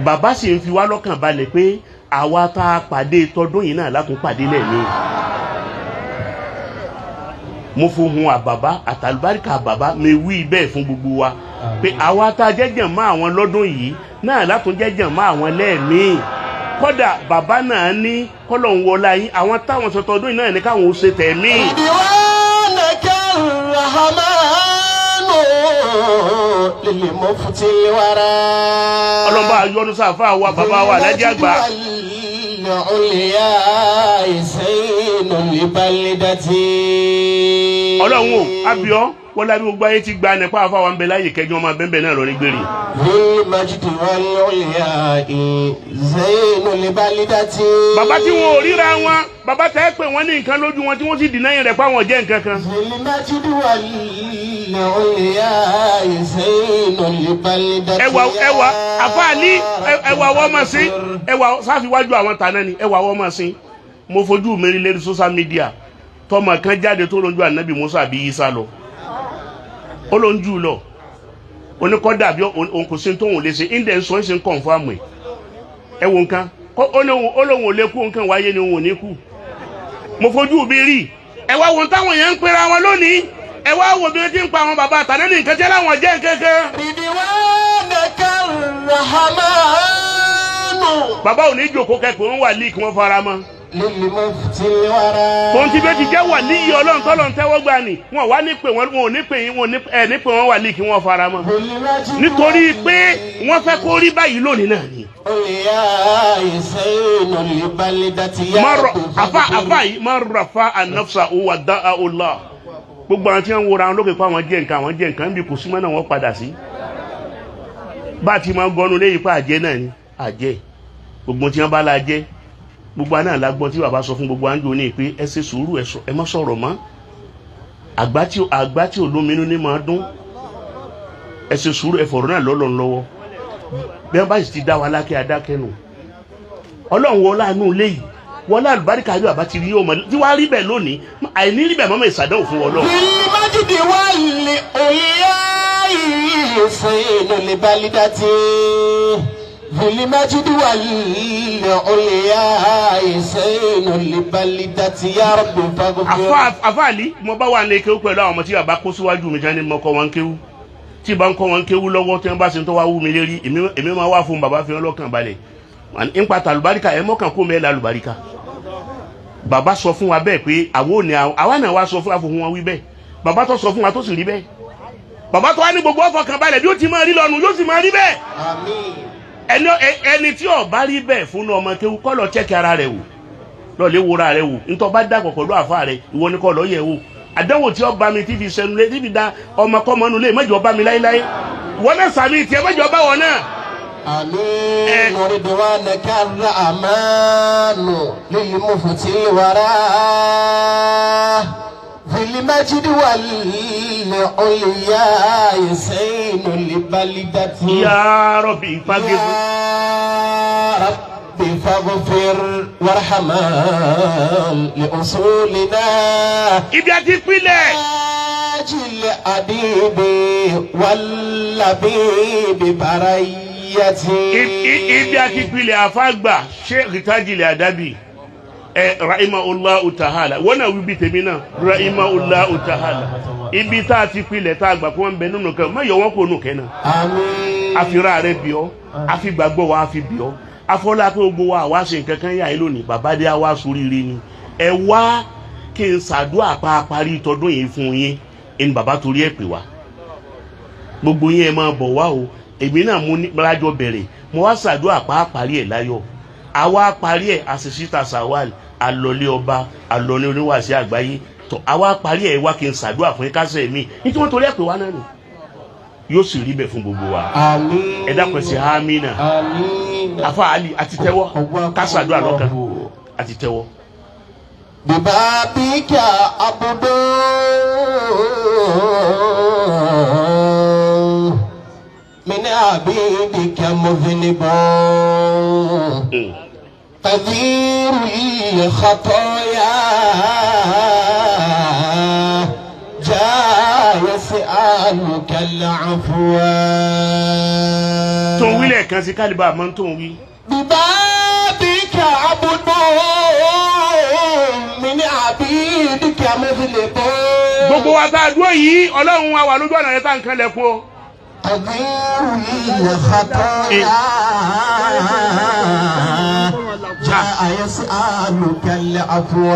bàbá sì ń fi wá lọ́kàn balẹ̀ pé àwa tá a pàdé tọdún yìí náà látún pàdé lẹ́ẹ̀mí mo fohùn àbàbá àtàlùbáríkà àbàbá mi wí bẹ́ẹ̀ fún gbogbo wa pé àwa tá a jẹ́jẹ̀ mọ́ àwọn lọ́dún yìí náà látún jẹ́jẹ̀ mọ́ àwọn lẹ́ẹ̀mí kódà bàbá náà ní kọ́lọ̀ ń wọlá yín àwọn táwọn sọ tọdún yìí náà ní káwọn ó ṣe tẹ̀mí. ridwanaka rahmanu lilmufti alwara. ọlọ́mọba ayọ́nu sáfà wa bàbá wa Alhaji Agba العليا زين البلدة. Ọlọ́run o abiọ́ wọ́n lábí gbogbo ayé ti gba nípa àfáwọn bẹ láyè kẹjọ ọmọ bẹ́ẹ̀ náà lọ ní gbèrè. بالمجد والعليا زين البلدة. Bàbá tí wọn ò ríra wọn bàbá tẹ́ pé wọ́n ní nǹkan lójú wọn tí wọ́n sì dìnnà yẹn rẹ̀ pa wọn jẹ́ nǹkan kan. بالمجد والعليا زين البلدة. ẹwà àfáàní ẹwà wọ́n máa sin ẹwà sáfiwájú àwọn tàná ni ẹwà wọ́n máa sin. Mo fojú mi rí lérí social media tọmọ kan jáde tó lójú ànábì Musa àbí Isa lọ ó ló ń jù lọ oníkọ́dà bí òun kò sí tóun lè ṣe indẹ̀ ń sọ ń ṣe ń kọ̀ǹfàmù ẹ̀ wo nǹkan ó lóun ò lè kú nǹkan wáyé ni òun ò ní kú. Mo fojú mi rí ẹ wá wọn táwọn yẹn ń pera wọn lónìí ẹ wá wo bí wọ́n ti ń pa àwọn bàbá àtàná ní nǹkan jẹ́ láwọn jẹ́ nǹkankan. Bàbá ò ní jòkó kẹ́kọ̀ọ́ ń wà líìkì wọn fara mọ́. Tó ń ti bẹ́ẹ̀ ti jẹ́ wà níyì Ọlọ́run tọ́lọ̀ ń tẹ́wọ́ gbà ní wọn wá ní pé wọn ò ní pè yín wọn ní pé wọn wà líìkì wọn fara mọ́ nítorí pé wọ́n fẹ́ kó rí báyìí lónìí náà ni. Àfà yìí máa rà fa ànáfsà òwà dá àwòlá gbogbo àwọn tí wọ́n ń wora wọn lókè pa àwọn jẹ́ nǹkan níbi kò símọ́ náà wọ́n padà sí. Bá a ti máa gọnu léyìí pa àjẹ́ náà ni àjẹ́ gbogbo tí wọ́n bá la jẹ́ gbogbo àná alágbọ́n tí bàbá sọ fún gbogbo àńjọ ní pé ẹ ṣe sùúrù ẹ má sọ̀rọ̀ mọ́ àgbá tí olóminú ní máa dún ẹ ṣe sùúrù ẹ fọ̀rọ̀ náà lọ́lọ́ lọ́wọ́ bí wọ́n bá sì ti dá wa lákẹ́ adákẹ́nu Ọlọ́run wọlé àánú léyìí wọlé àlùbáríkà yóò àbá ti rí ọmọ tí wàá rí bẹ́ẹ̀ lónìí àìní rí bẹ́ẹ̀ mọ́mọ́ ìsàdánwò fún Ọlọ́run. بالمجد والعليا زين البلدة. بالمجد والعليا زين البلدة يا رب فاغفر. Àfáàlì mo bá wà ní kéwú pẹ̀lú àwọn ọmọ tí bàbá kó síwájú mi jẹ́ ní mo kọ́ wọn kéwú tí bá ń kọ́ wọn kéwú lọ́wọ́ tí wọ́n bá ṣe tó wá wú mi lérí èmi máa wá fún bàbá fi hàn lọ́kàn balẹ̀ ń pata àlùbáríkà ẹ̀ mọ́kàn kó mẹ́ẹ̀lá àlùbáríkà. Bàbá sọ fún wa bẹ́ẹ̀ pé àwa náà wá sọ fún wa fún wọn wí bẹ́ẹ̀ bàbá tó sọ fún wa tó sì rí bẹ́ẹ̀ bàbá tó wá ní gbogbo ọ̀fọ̀ kan balẹ̀ bí ó ti máa rí lọ́nu yóò sì máa rí bẹ́ẹ̀. Ẹni tí ó bá rí bẹ́ẹ̀ fún ọmọ kéwú kọ́ lọ chẹ́kì ara rẹ̀ wò lọ lè wòra rẹ̀ wò ntọ́ bá dàpọ̀ pẹ̀lú àfa rẹ̀ ìwọ ni kọ́ lọ yẹ̀ wò àdánwò tí ó bá mi tí fi sẹnu lé tí fi da ọmọkọ́mọnú lé mẹ́jọ bá mi láíláí wọ́n náà sàmì tiẹ̀ mẹ́jọ bá wọn náà. آمين ورضوانك الرحمن للمفتي الورى في المجد والعليا زين البلدة. يا ربي فاغفر يا ربي فاغفر وارحمن لأصولنا ibi àti ìpìlẹ̀ الأديب واللبيب بري ibi àti ìpìlẹ̀ àfàgbà Sheikh Tajil Adabi rahimahullahu ta'ala wọ́n náà wí bí tèmi náà rahimahullahu ta'ala ibi tá a ti pilẹ̀ tá a gbà kó wọ́n bẹ nínú kan má yọ wọ́n kó nù kẹ́nà. àmín. àfihàn rẹ̀ bí ọ́ àfigbàgbọ́ wa àfi bí ọ́ afọlá pé gbogbo wa wá ṣe nǹkan kan yà yín lónìí bàbá dé wá sóríire ni ẹ wá kí n ṣàdúrà pa parí tọdún yìí fún yín ẹni bàbá torí ẹ pè wá gbogbo yín ẹ máa bọ̀ wá o èmi náà mú lájọ bẹ̀rẹ̀ mo wá ṣàdúrà pa parí ẹ̀ láyọ̀ àwa parí ẹ̀ àṣìṣítà sàwálì àlọ́lé ọba àlọ́lé oníwàásí àgbáyé tó àwa parí ẹ̀ wá kí n ṣàdúrà fún kásẹ̀ mi ní tí wọ́n torí ẹ̀ pè wá náà nù yóò sì rí bẹ̀ fún gbogbo wa àmín. ẹ dákun sí àmínà àmín. afa ali àti tẹ́wọ́ ká ṣàdúrà lọ́kàn àti tẹ́wọ́. bibabika abudu min abidika muznibu كثير الخطايا جاء يسألك العفو tó ń wí lẹ́ẹ̀kan sí kálíbà àmọ́ tó ń wí. ببابك عبد من عبيدك مذنب. gbogbo wa tá a dúró yìí ọlọ́run wa wà lójú ọ̀nà yẹn tá n kan lẹ́kún o. كثير الخطايا جاء يسألك العفو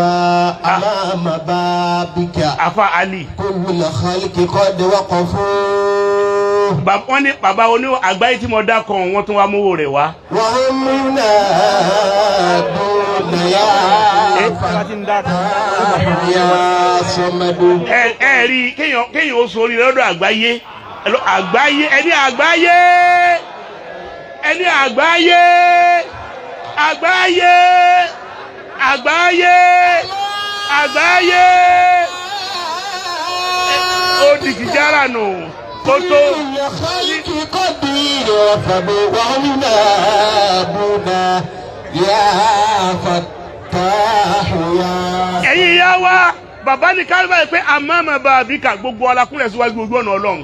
أمام بابك. afa ali. كل الخلق قد وقفوا. wọ́n ní bàbá oní àgbáyé tí mo dá kan wọ́n tún wá mówó rẹ̀ wá. وهم ينادون يا فتاح يا صمد. rí kéèyàn ó sórí lọ́dọ̀ àgbáyé ẹni àgbáyé ó di kìjára nù tótó. ẹ̀yin ìyá wa bàbá ní kálíbà yìí pé àmọ́ àmọ́ bá àbí ká gbogbo alákùnrin síwájú ojú ọ̀nà Ọlọ́run.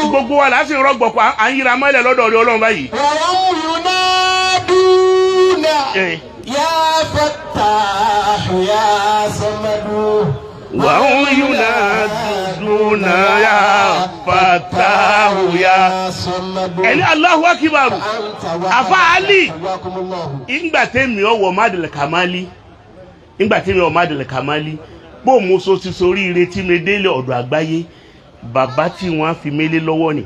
gbogbo wa láti rọgbọ̀pọ̀ à ń yíra mọ́lẹ̀ lọ́dọ̀ rí Ọlọ́run báyìí. يا فتاح يا صمد وهم ينادون يا فتاح يا صمد. ẹni Allahu Akbar afa Ali ìgbà tẹ́mi ọwọ́ mádìlẹ̀ kàmálí bó mo so ti sórí ire tí mi délé ọ̀dọ̀ àgbáyé bàbá tí wọ́n fi mélé lọ́wọ́ ni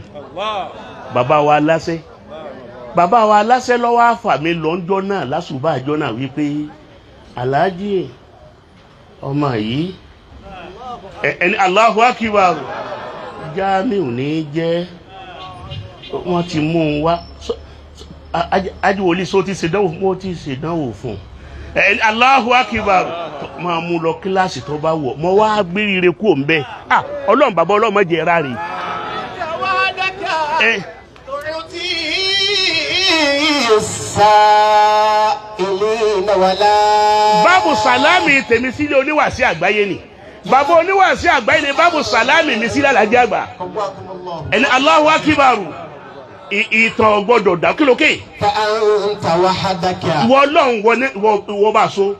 bàbá wa aláṣẹ lọ́wọ́ àfà mi lọ́njọ́ náà lásùbà àjọ náà wípé Alhaji ọmọ yìí ẹni Allahu Akbar Jamiu ní jẹ́ wọ́n ti mú un wá ajíwòlì só ti ṣèdánwò fún ẹni Allahu Akbar máa mú lọ kíláàsì tó bá wọ̀ mọ́ wá gbéríire kú òun bẹ́ẹ̀ Ọlọ́run bàbá Ọlọ́run mọ́jẹ̀ ráre. Bábù sàlámì tèmi sílé oníwàásí àgbáyé ni bàbá oníwàásí àgbáyé ni bábù sàlámì mi sílé Alhaji Agba ẹni Allahu Akbar ìtàn gbọ́dọ̀ dákìlókè. ìwọ Ọlọ́run wọ bá so.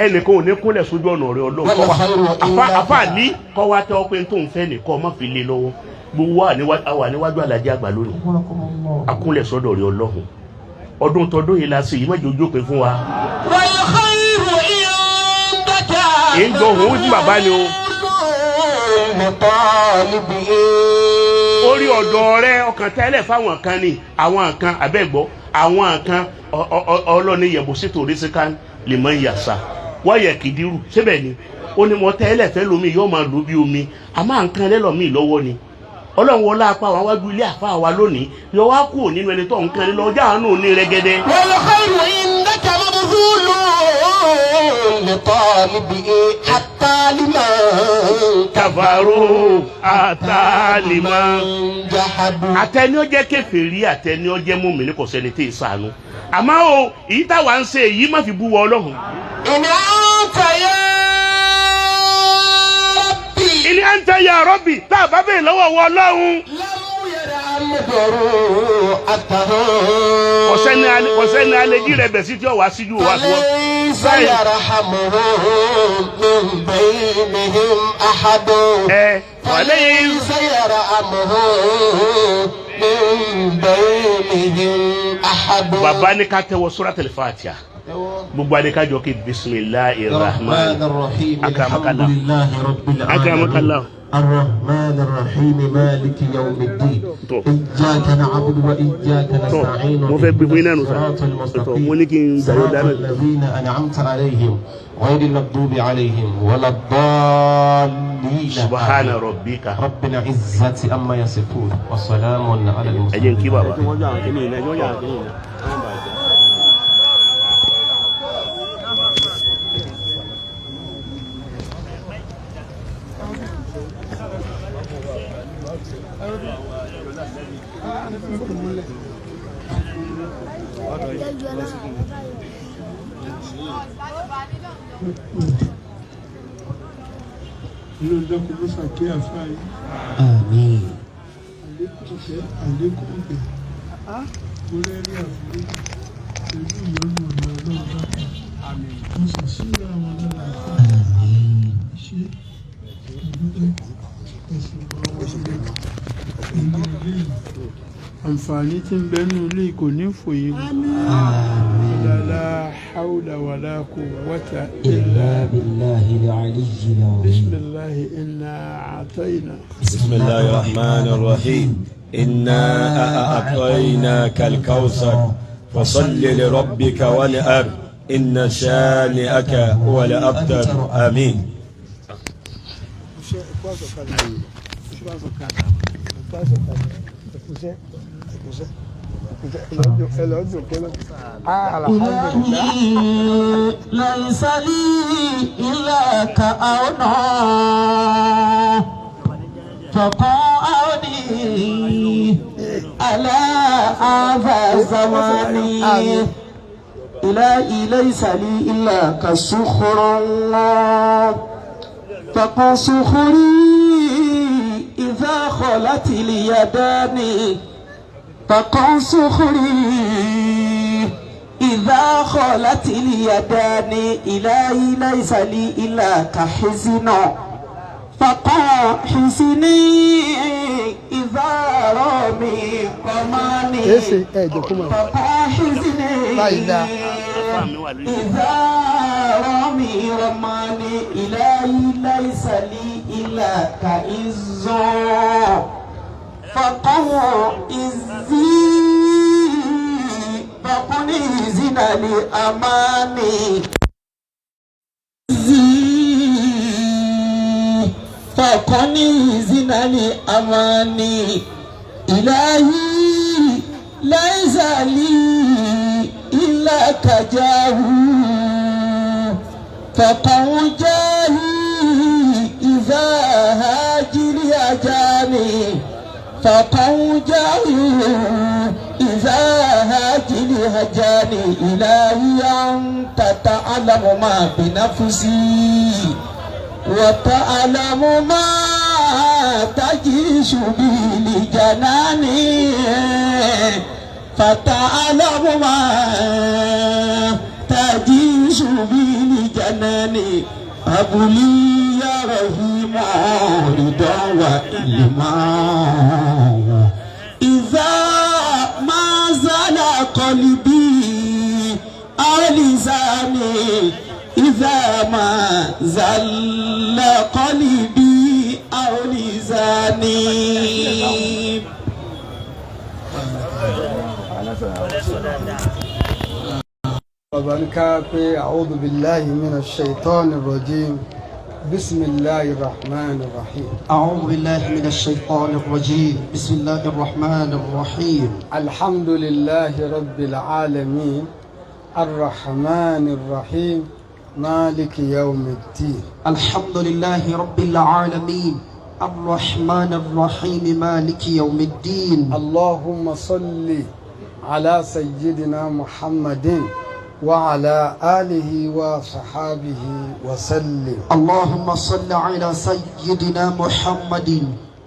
ẹnìkan ò ní kúnlẹ̀ sójú ọ̀nà rẹ̀ Ọlọ́run àfààní kọ́ wá tẹ́ ọ pé tó ń fẹ́ nìkan má fi lé lọ́wọ́ gbogbo wà níwájú Alhaji Agba lónìí akúnlẹ̀ sọ́dọ̀ rẹ̀ Ọlọ́run ọdún tọdún yìí la sí yìí mẹ́jọ ojú òpin fún wa. èyí ń gbọ́ òun tí bàbá ni o. orí ọ̀dọ̀ rẹ ọkàn tẹ́lẹ̀ fáwọn kan ni àwọn kan abẹ́gbọ́ àwọn kan ọlọ́ni yẹ̀bù sí torí síkà lè mọ ìyàsá wọ́n yẹ kìdírù síbẹ̀ ni ó ní mo tẹ́lẹ̀ fẹ́ lómi yóò máa lò bí omi àmọ́ nǹkan lẹ́lọ́mì lọ́wọ́ ni Ọlọ́run wọlá apá àwọn wájú ilé àfá wa lónìí yọ wá kúrò nínú ẹni tó nǹkan ní lọ́jà àánú ní rẹ́gẹ́dẹ́. wal khayru indaka mabdhulun li talibihi hatta liman kafaru hatta liman jahadu. àtẹni ó jẹ́ kèfèrí àtẹni ó jẹ́ mùmínì kò sẹ́ni tí ì ṣàánú àmọ́ o èyí táwa ń ṣe èyí má fi bú wọ Ọlọ́run. Ini anta ya Rabbi tá a bá bẹ̀rẹ̀ lọ́wọ́ wọ Ọlọ́run. ọ̀sẹ́ni alẹ́jí rẹ̀ bẹ̀ sí tí ó wá síjú wa tó. bàbá ní ká tẹ́wọ́ Suratul Fatiha gbogbo adékájọ kí bismillahir rahmanir rahim alhamdulillahi rabbil alamin الرحمن الرحيم مالك يوم الدين إياك نعبد وإياك نستعين صراط المستقيم صراط الذين أنعمت عليهم غير المغضوب عليهم ولا الضالين سبحان ربك رب العزة أما يصفون وسلام على المرسلين. Àmín. àǹfààní tí ń bẹ nínú ilé kò ní fòye. Àmín. حول ولا قوة إلا بالله العلي العظيم. بسم الله إنا أعطينا. بسم الله الرحمن الرحيم. إنا أعطيناك الكوثر فصل لربك وانحر إن شانئك هو الأبتر. آمين. ليس لي إلا كأونا فقعدي على هذا الزمان إلهي ليس لي إلا كالصخر فقل صخري إذا خلت اليدان فقل صخري إذا خلت اليدان إلهي ليس لي إلا كحزن فقل حزني إذا رامي قماني فقل حزني إذا رامي رماني إلهي ليس لي إلا كإز فقل إزي فقل إزنا لأماني فقل إزنا لأماني إلهي ليس لي إلا كجاه فقل جاهي إذا هاجر أجاني فقل جاهي إذا هاجر هجاني إلهي أنت تعلم ما بنفسي وتعلم ما تجيش بي لجناني فتعلم ما تجيش بي لجناني أبلي يا رحيم رضا وإلما إذا ما زال قلبي أو لساني إذا ما زال قلبي أو لساني. أعوذ بالله من الشيطان الرجيم. بسم الله الرحمن الرحيم. أعوذ بالله من الشيطان الرجيم. بسم الله الرحمن الرحيم. الحمد لله رب العالمين الرحمن الرحيم مالك يوم الدين. الحمد لله رب العالمين الرحمن الرحيم مالك يوم الدين. اللهم صل على سيدنا محمد وعلى آله وصحابه وسلم. اللهم صل على سيدنا محمد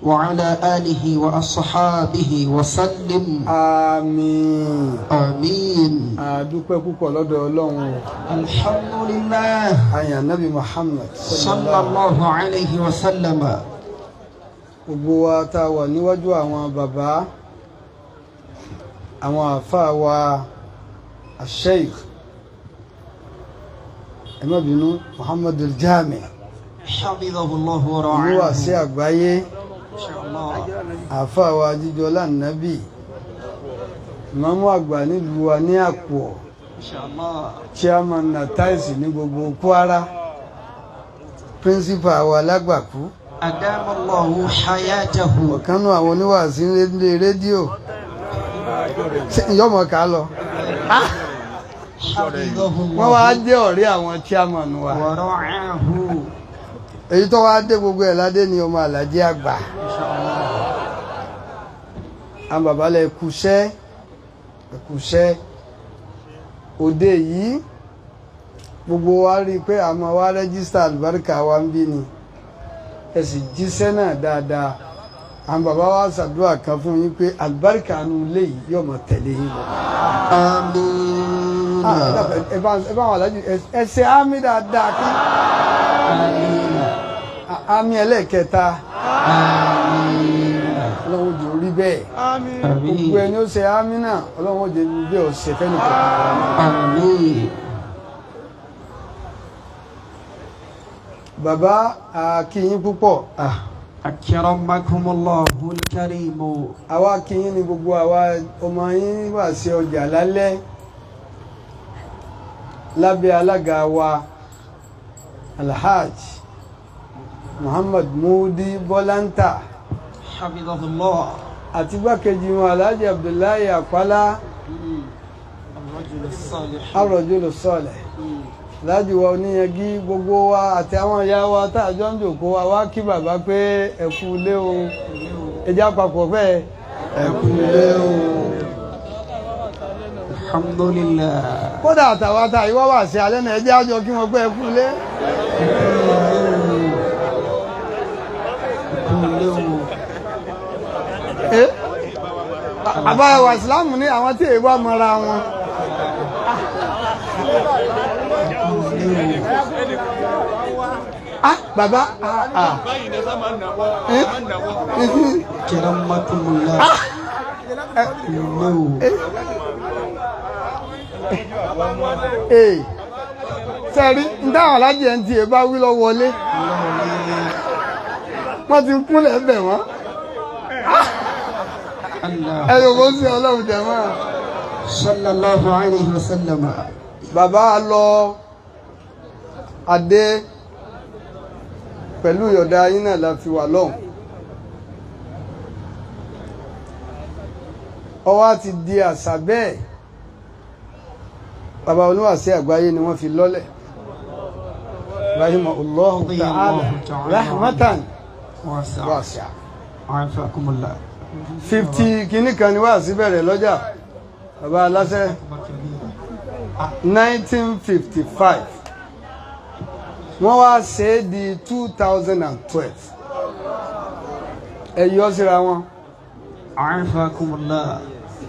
وعلى آله وأصحابه وسلم. آمين. آمين. adúpẹ́ púpọ̀ lọ́dọ̀ Ọlọ́run. alhamdulillah. àyàn Nabi Muhammad sallallahu alayhi wa sallam. gbogbo wa tá a wà níwájú àwọn bàbá àwọn àfáà wa SHEIKH ẹ má bínú Muhammad al-Jami hafidhahullahu wa ra'ahu. ìlú àṣẹ àgbáyé inshallah. àfáà wa AJIJOLA ANABI ìmáàmù àgbà nílùú wa ní Àpọ̀ inshallah. chairman nataisi ní gbogbo Kwara principal wa lágbàkú adamallahu hayatahu. ọ̀kanú àwọn oníwàásí nílé rédíò ìyọ́mọ̀ ká lọ wọ́n wá dé ọ̀rẹ́ àwọn chairman wa wa ra'ahu. èyí tó wá dé gbogbo ẹ̀ ládé ni ọmọ Alhaji Agba àwọn bàbá lẹ ẹkùṣẹ́ òde yìí gbogbo wa rí i pé àmọ́ wa rẹ́gísítà àlùbáríkà wa ń bí ni ẹ sì jíṣẹ́ náà dáadáa àwọn bàbá wa ṣàdúrà kan fún yín pé àlùbáríkà nù ilé yìí yóò mọ̀ tẹ̀lé yín lọ. àmín. ẹ bá wọn Alhaji ẹ ṣe àmì dáadáa kí àmì ẹlẹ́ẹ̀kẹta ọlọ́run jù rí bẹ́ẹ̀ gbogbo ẹni ó ṣe àmì náà ọlọ́run jù rí bẹ́ẹ̀ ọ̀sẹ̀ fẹ́ni kọ̀ọ̀kan. bàbá akíyín púpọ̀. Akramakumullahu al-karim. Àwa akíyín ni gbogbo àwa ọmọ yín wá sí ọjà lálẹ́ lábẹ́ alága wa Alhaji Muhammad Mudi Bọ́láńtà Hafidhahullah. àti gbákejì wọn Alhaji Abdullahi Apala Ar-Rajulu Salih Alhaji wa oníyanjú gbogbo wa àti àwọn ìyá wa tààjọ́ ń jòkó wa wá kí bàbá pé ẹ kú ilé o ẹjá papọ̀ fẹ́ ẹ kú ilé o. Alhamdulillah. Kódà àtàwátà ìwọ́ wà sí alẹ́ náà ẹjẹ́ àjọ kí wọ́n pé ẹ kú ilé. Àbáyọ̀ wà ìsìláàmù ní àwọn tí èèwọ̀ mọ́ra wọn. Bàbá Akramakumullah. Sẹ́rí ń dáhùn alájẹ ń tiẹ̀ bá wí lọ wọlé wọ́n ti kúnlẹ̀ bẹ̀ wọ́n ẹ̀rọ bó sí ọlọ́run jẹ̀mọ́. Sallallahu alayhi wa sallam. Bàbá lọ adé pẹ̀lú ìyọ̀dá yín náà la fi wà lọ́hùn. Ọwá ti di àṣà bẹ́ẹ̀ bàbá oníwàásí àgbáyé ni wọ́n fi lọ́lẹ̀ rahimahullahu ta'ala rahmatan wasi'a. 50 kìíní kan ni wàásí bẹ̀rẹ̀ lọ́jà bàbá aláṣẹ 1955 wọ́n wá ṣe é di 2012 ẹ̀yọ́ síra wọn.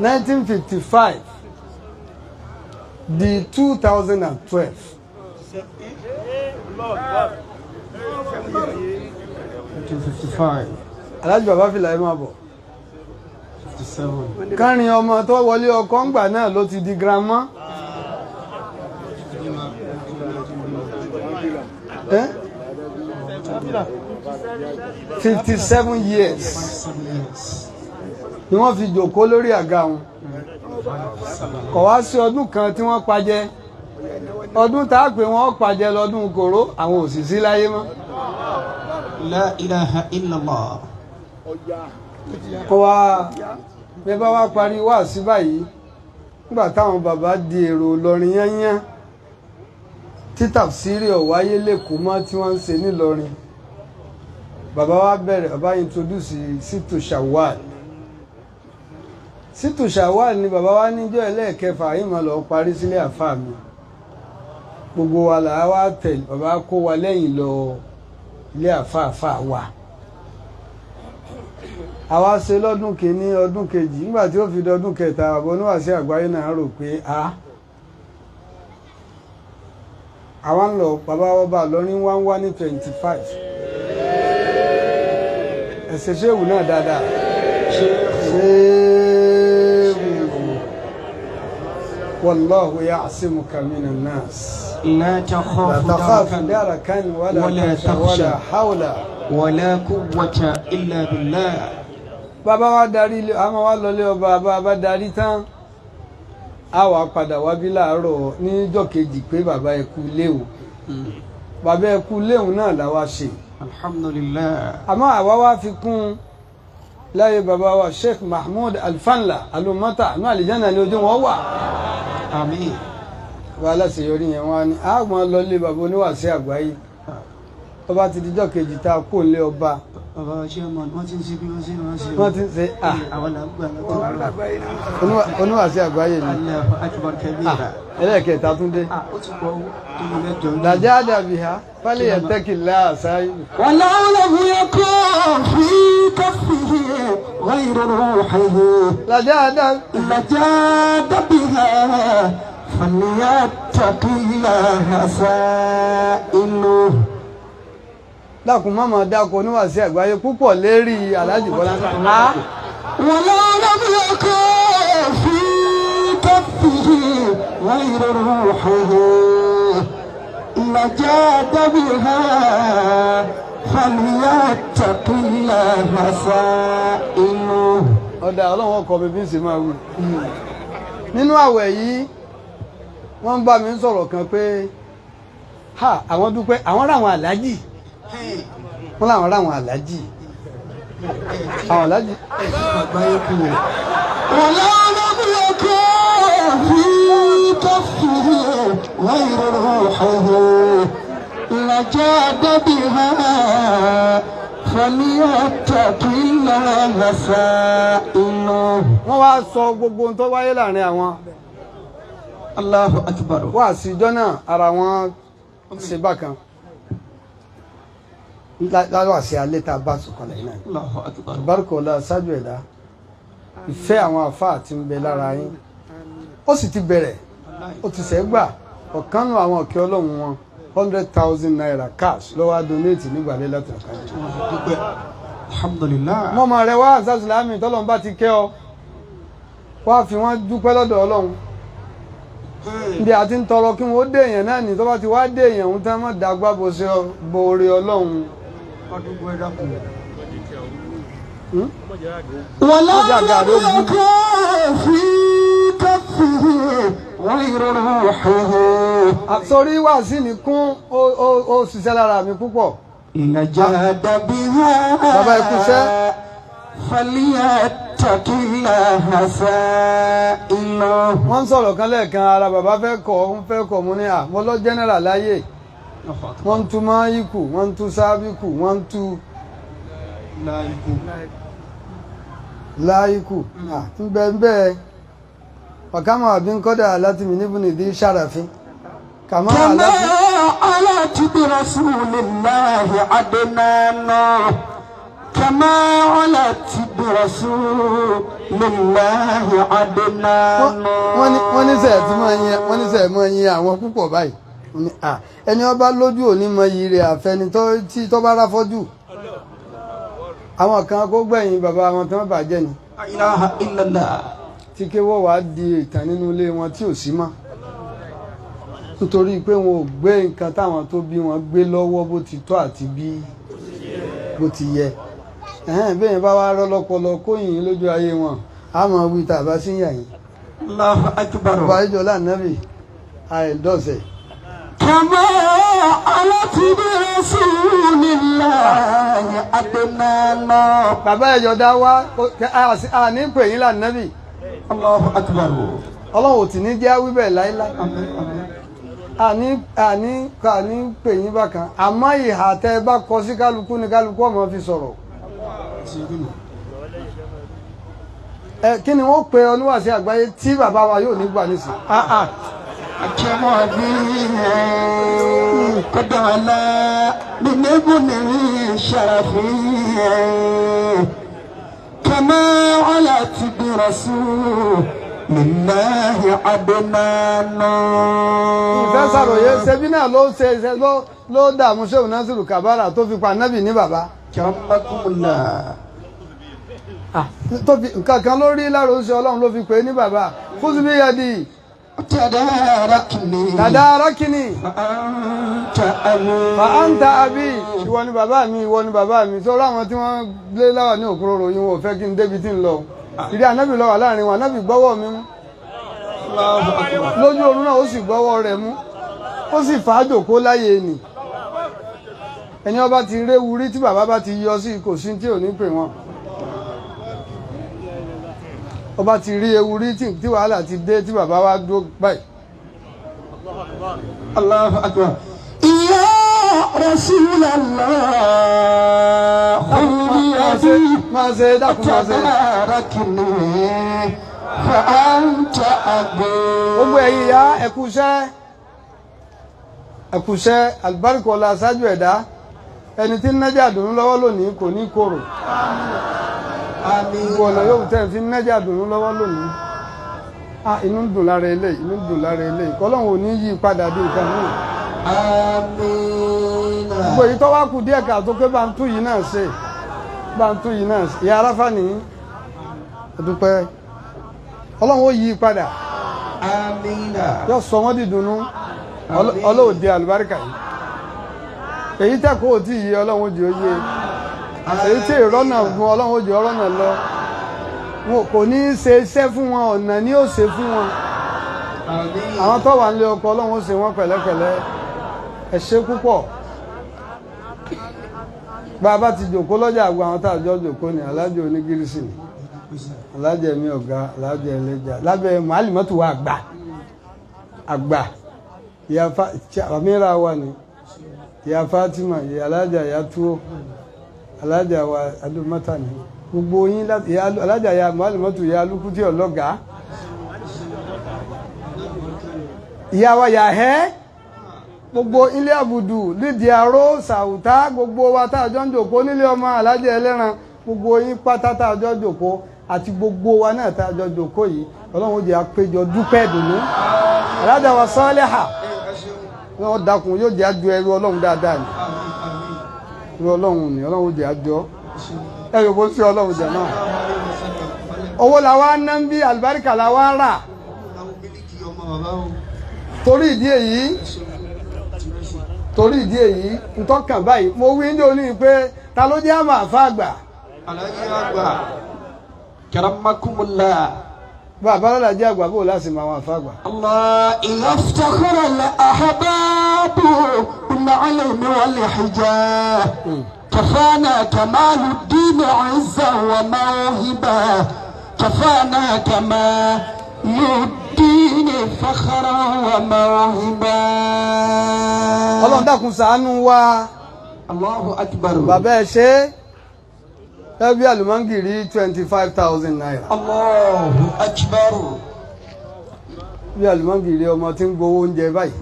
1955 di 2012 1955. Alhaji bàbá fìlà ẹ máa bọ̀. 57. Kárin ọmọ tó wọlé ọkọ ńgbà náà ló ti di grandma. 57 years ni wọ́n fi jòkó lórí àga wọn. Kò wá sí ọdún kan tí wọ́n pajẹ ọdún tá a pè wọ́n pajẹ lọ́dún kòró àwọn òṣìṣẹ́ láyé mọ́. La ilaha illallah. Kò wá bẹ́ẹ̀ bá wá parí wá sí báyìí nígbà táwọn bàbá di èrò Ìlọrin yányán tí tàfsírì ọ̀wáyé lẹ́kọ̀ọ́ mọ́ tí wọ́n ń ṣe nílọrin bàbá wa bẹ̀rẹ̀ bàbá introduce Sítù Shawwal. Sítù Shawwal ni bàbá wa níjọ́ ẹlẹ́ẹ̀kẹfà yìí mọ̀ lọ parí sílé àfáà mi gbogbo wa là wá tẹ̀lé bàbá kó wa lẹ́yìn lọ ilé àfáà wa àwa ṣe lọ́dún kìíní ọdún kejì nígbà tí ó fi dọdún kẹta bàbá oníwàásí àgbáyé náà rò pé àwọn lọ bàbá ọba lọ́rin wá ní 25 ẹ̀sẹ̀ ṣéwù náà dáadáa ṣéwù wallahu ya'simuka minan nas لا la تخاف takhafu دركا darakan wala ولا takhsha wala تخشى hawla. ولا قوة إلا بالله. Bàbá wa darí ilé àmọ́ wa lọlé ọba bá darí tán a wà padà wá bí láàárọ̀ níjọ́ kejì pé bàbá ẹ kú léwu bàbá ẹ kú léwu náà làwa ṣe. Alhamdulillah. Àmọ́ àwa wá fi kún láyé bàbá wa Sheikh Mahmoud Alfanla alumata ní àlìjáná ni ojú wọn wà. Àmín. Bàbá aláṣeyọrí yẹn wá ní àgbọn lọlé bàbá oníwàásí àgbáyé ọba ti dijọ́ kejì tá a kó lé ọba. Bàbá chairman wọ́n ti ń ṣe bí wọ́n ṣe máa ń ṣe. Wọ́n ti ń ṣe àwọn làgbà látọ̀. oníwàásí àgbáyé ni Allahu akbar kabira. ẹlẹ́ẹ̀kẹta tún dé. Ó ti pọ̀ ó tó ní mẹ́jọ. làjá àdàbíyá fálẹ̀ yẹn tẹ́kìlá àṣáyé. ولو لم يكن في كفه غير روحه làjá àdàbí. لجاد بها فليتق الله سائله. Dákun má máa dákun oníwàásí àgbáyé púpọ̀ lérí Alhaji Bọ́lá. ولو لم يكن في كفه غير روحه نجاد بها فليتق الله سائله. ọ̀dà ọlọ́run ọkọ̀ mi bí ń ṣe máa wí. nínú àwẹ̀ yìí wọ́n ń bá mi sọ̀rọ̀ kan pé àwọn dúpẹ́ àwọn ráwọn aláàjì wọ́n láwọn ráwọn aláàjì àwọn aláàjì. غير روحه لجاد بها فليتق الله سائله. wọ́n wá sọ gbogbo ohun tó wáyé láàrin àwọn. Allahu akbar. wá síjọ́ náà ara wọn ṣe bákan láwà sí alẹ́ tá a bá sọ̀kan lẹ́yìn náà. Allahu akbar. Bárkọ̀lá ṣáájú ẹ̀dá ìfẹ́ àwọn àfáà tí ń bẹ lára yín ó sì ti bẹ̀rẹ̀ ó ti ṣẹ́ gbà ọ̀kan nù àwọn ọ̀kẹ́ ọlọ́run wọn 100,000 naira cash lọ́wọ́ donate nígbàlẹ́ látọ̀ kan. Alhamdulillah. mọ́mọ́ rẹ wá Ansarul-Islam tọ́lọ́run bá ti kẹ́ ọ wá fi wọ́n dúpẹ́ lọ́dọ̀ ọlọ́run bí a ti ń tọrọ kí wọ́n dé èèyàn náà ní tó bá ti wá dé èèyàn ń tán mọ́ dàgbà bó ṣe boore ọlọ́run. ولا يدرك في كفه غير روحه. sórí wá sí ni kún ó ṣiṣẹ́ lára mi púpọ̀. نجاد بها bàbá ikúṣẹ́. فليتق الله سائله. wọ́n ń sọ̀rọ̀ kan lẹ́ẹ̀kan ara bàbá fẹ́ kọ̀ mú ní mo lọ general láyé wọ́n ń tú máyíkù wọ́n ń tú sábíkù wọ́n ń tú láyíkù ń bẹ́ẹ̀ ọ̀kámọ̀ àbí ń kọ́dà láti mi níbù nìdí sàràfin kàmá علت برسول الله عدنانا كما علت برسول الله عدنانا. wọ́n ní sẹ́ẹ̀ mọ́ yin àwọn púpọ̀ báyìí ẹni ọba lójú òní mọ iyì rẹ̀ àfẹni tí tó bá ráfọ́jú àwọn kan kó gbẹ̀yìn bàbá wọn tí wọ́n bàjẹ́ ni. La ilaha illallah. tí kéwọ́ wàá di ìtàn nínú ilé wọn tí ò sí mọ́ nítorí pé wọn ò gbé nǹkan táwọn tó bí wọn gbé lọ́wọ́ bó ti tọ́ àti bí bó ti yẹ bẹ́ẹ̀ bá wá rọ́lọ́pọlọ kóyìn lójú ayé wọn a máa wí tàbá sí yàyìn. Allahu akbar. AJIJOLA ANABI àìdọ́sẹ̀. كما علت برسول الله عدنانا. bàbá ẹ̀jọ̀dá wá àní pè yín l'Ànábì. Allahu akbar. ọlọ́run ò tì ní jẹ́ wíbẹ̀ láíláí. àní pè yín bákan àmọ́ ìhà tẹ́ ẹ bá kọ sí kálukú ni kálukú ọmọ fi sọ̀rọ̀. kí ni wọ́n pe oníwàásí àgbáyé tí bàbá wa yóò ní gbà nísìn. أكرم به قد علا بنبن شرفي كما علت برسول الله عدنانا. ìfẹ́ sàròyé ṣebí náà ló dààmú Shehu Nasiru Kabara tó fi pa nábì ní bàbá. Jamakumullah. tó fi nǹkan kan lórí lára oṣù ọlọ́run ló fi pè é ní bàbá fúsùbí yadi. Tadarakini. Fa'anta abi. Ìwọ ni bàbá mi, ìwọ ni bàbá mi. Sọ láwọn tí wọ́n lé láwà ní òkúròrò yìí wọ́n fẹ́ kí n débi tí ń lọ. Ìdí ànábì ló wà láàrin wọn, ànábì gbọ́wọ́ mi mú. Lójú oorun náà ó sì gbọ́wọ́ rẹ̀ mú. Ó sì fàájò kó láyé nì. Ẹni ọba ti réwu rí tí bàbá bá ti yọ sí kò sí tí ò ní pè wọ́n. Ọba ti rí ewu rí tí wàhálà ti dé tí bàbá wa dúró báyìí. Allahu akbar. Ya Rasulallah. Máa ṣe dákun máa ṣe. Tadarakini fa anta abi. Gbogbo ẹ̀yin ìyá ẹ̀kúṣẹ́ àlùbáríkà ọlá aṣáájú ẹ̀dá ẹni tí ń nájà dùnú lọ́wọ́ lónìí kò ní korò. Ìwọ̀nà yóò tẹ́ fi nájà dùnú lọ́wọ́ lónìí. Inú ń dùn lára eléyìí, inú ń dùn lára eléyìí. Kọ́lọ́hun ò ní yí padà bí nǹkan mú. Àmín. Gbogbo èyí tó wá kù díẹ̀ ká tó pé bá ń tún yìí náà ṣe. Bá ń tún yìí náà ṣe. Ìyá aráfà ní ọdúpẹ́. Ọlọ́run ó yí padà. Àmín. Yóò sọ wọ́n di dùnú. ọlọ́run di àlùbáríkà yìí èyí tẹ́kọ̀ọ́ tí yìí ọlọ́run jẹ́ oyé èyí tí ìrọ́nà fún ọlọ́run jẹ́ ọlọ́nà lọ wọn kò ní í ṣe iṣẹ́ fún wọn ọ̀nà ni ó ṣe fún wọn àwọn tó wà nílé ọkọ ọlọ́run ó ṣe wọn pẹ̀lẹ́pẹ̀lẹ́ ẹ ṣé púpọ̀ bá a bá ti jòkó lọ́jà àgbo àwọn tá a jọ jòkó ni alájọ onígírísì ni alájọ ẹ̀mí ọ̀gá alájọ ẹlẹ́jà lábẹ́ màálìmọ́tò wa àgbà ìyá àmìra wa ni ìyá Fatima ìyá alájà ìyá túwó alájà wa adúmọ́tà ni gbogbo yín alájà ìyá màálìmọ́tò ìyá alúkútì ọlọ́gàá ìyá wa yà ẹ́ gbogbo ilé àbùdù lídìí aró sàwùtá gbogbo wa tá a jọ ń jòkó nílé ọmọ alájẹ ẹlẹ́ran gbogbo yín pátá tá a jọ jòkó àti gbogbo wa náà tá a jọ jòkó yìí ọlọ́run jẹ́ àpéjọ dúpẹ́ ìdùnnú alájà wa Saliha wọ́n dákun yóò jẹ́ àjọ ẹrú ọlọ́run dáadáa ni ẹrú ọlọ́run ni ọlọ́run jẹ́ àjọ ẹrú bó sí ọlọ́run jẹ́ náà owó la wá ná ń bí àlùbáríkà la wá rà torí ìdí èyí ntọ́kàn báyìí mo wí ní oní pé ta ló jẹ́ àmà àfa àgbà. Alhaji Agba karamakumullah. bàbá Alhaji Agba bò láti máa wọn àfa àgbà. Allah iftakhara al-ahbabu bil-ilmi wal-hijab kafana kamaluddin izza wa mawhiba kafana kamaluddin fakhra wa mawhiba. ọlọ́run dákun ṣàánú wa. Allahu akbar. bàbá ẹ ṣe ẹbí àlùmọ́ngìrì 25,000 naira. Allahu akbar. bí àlùmọ́ngìrì ọmọ tí ń gbowó oúnjẹ báyìí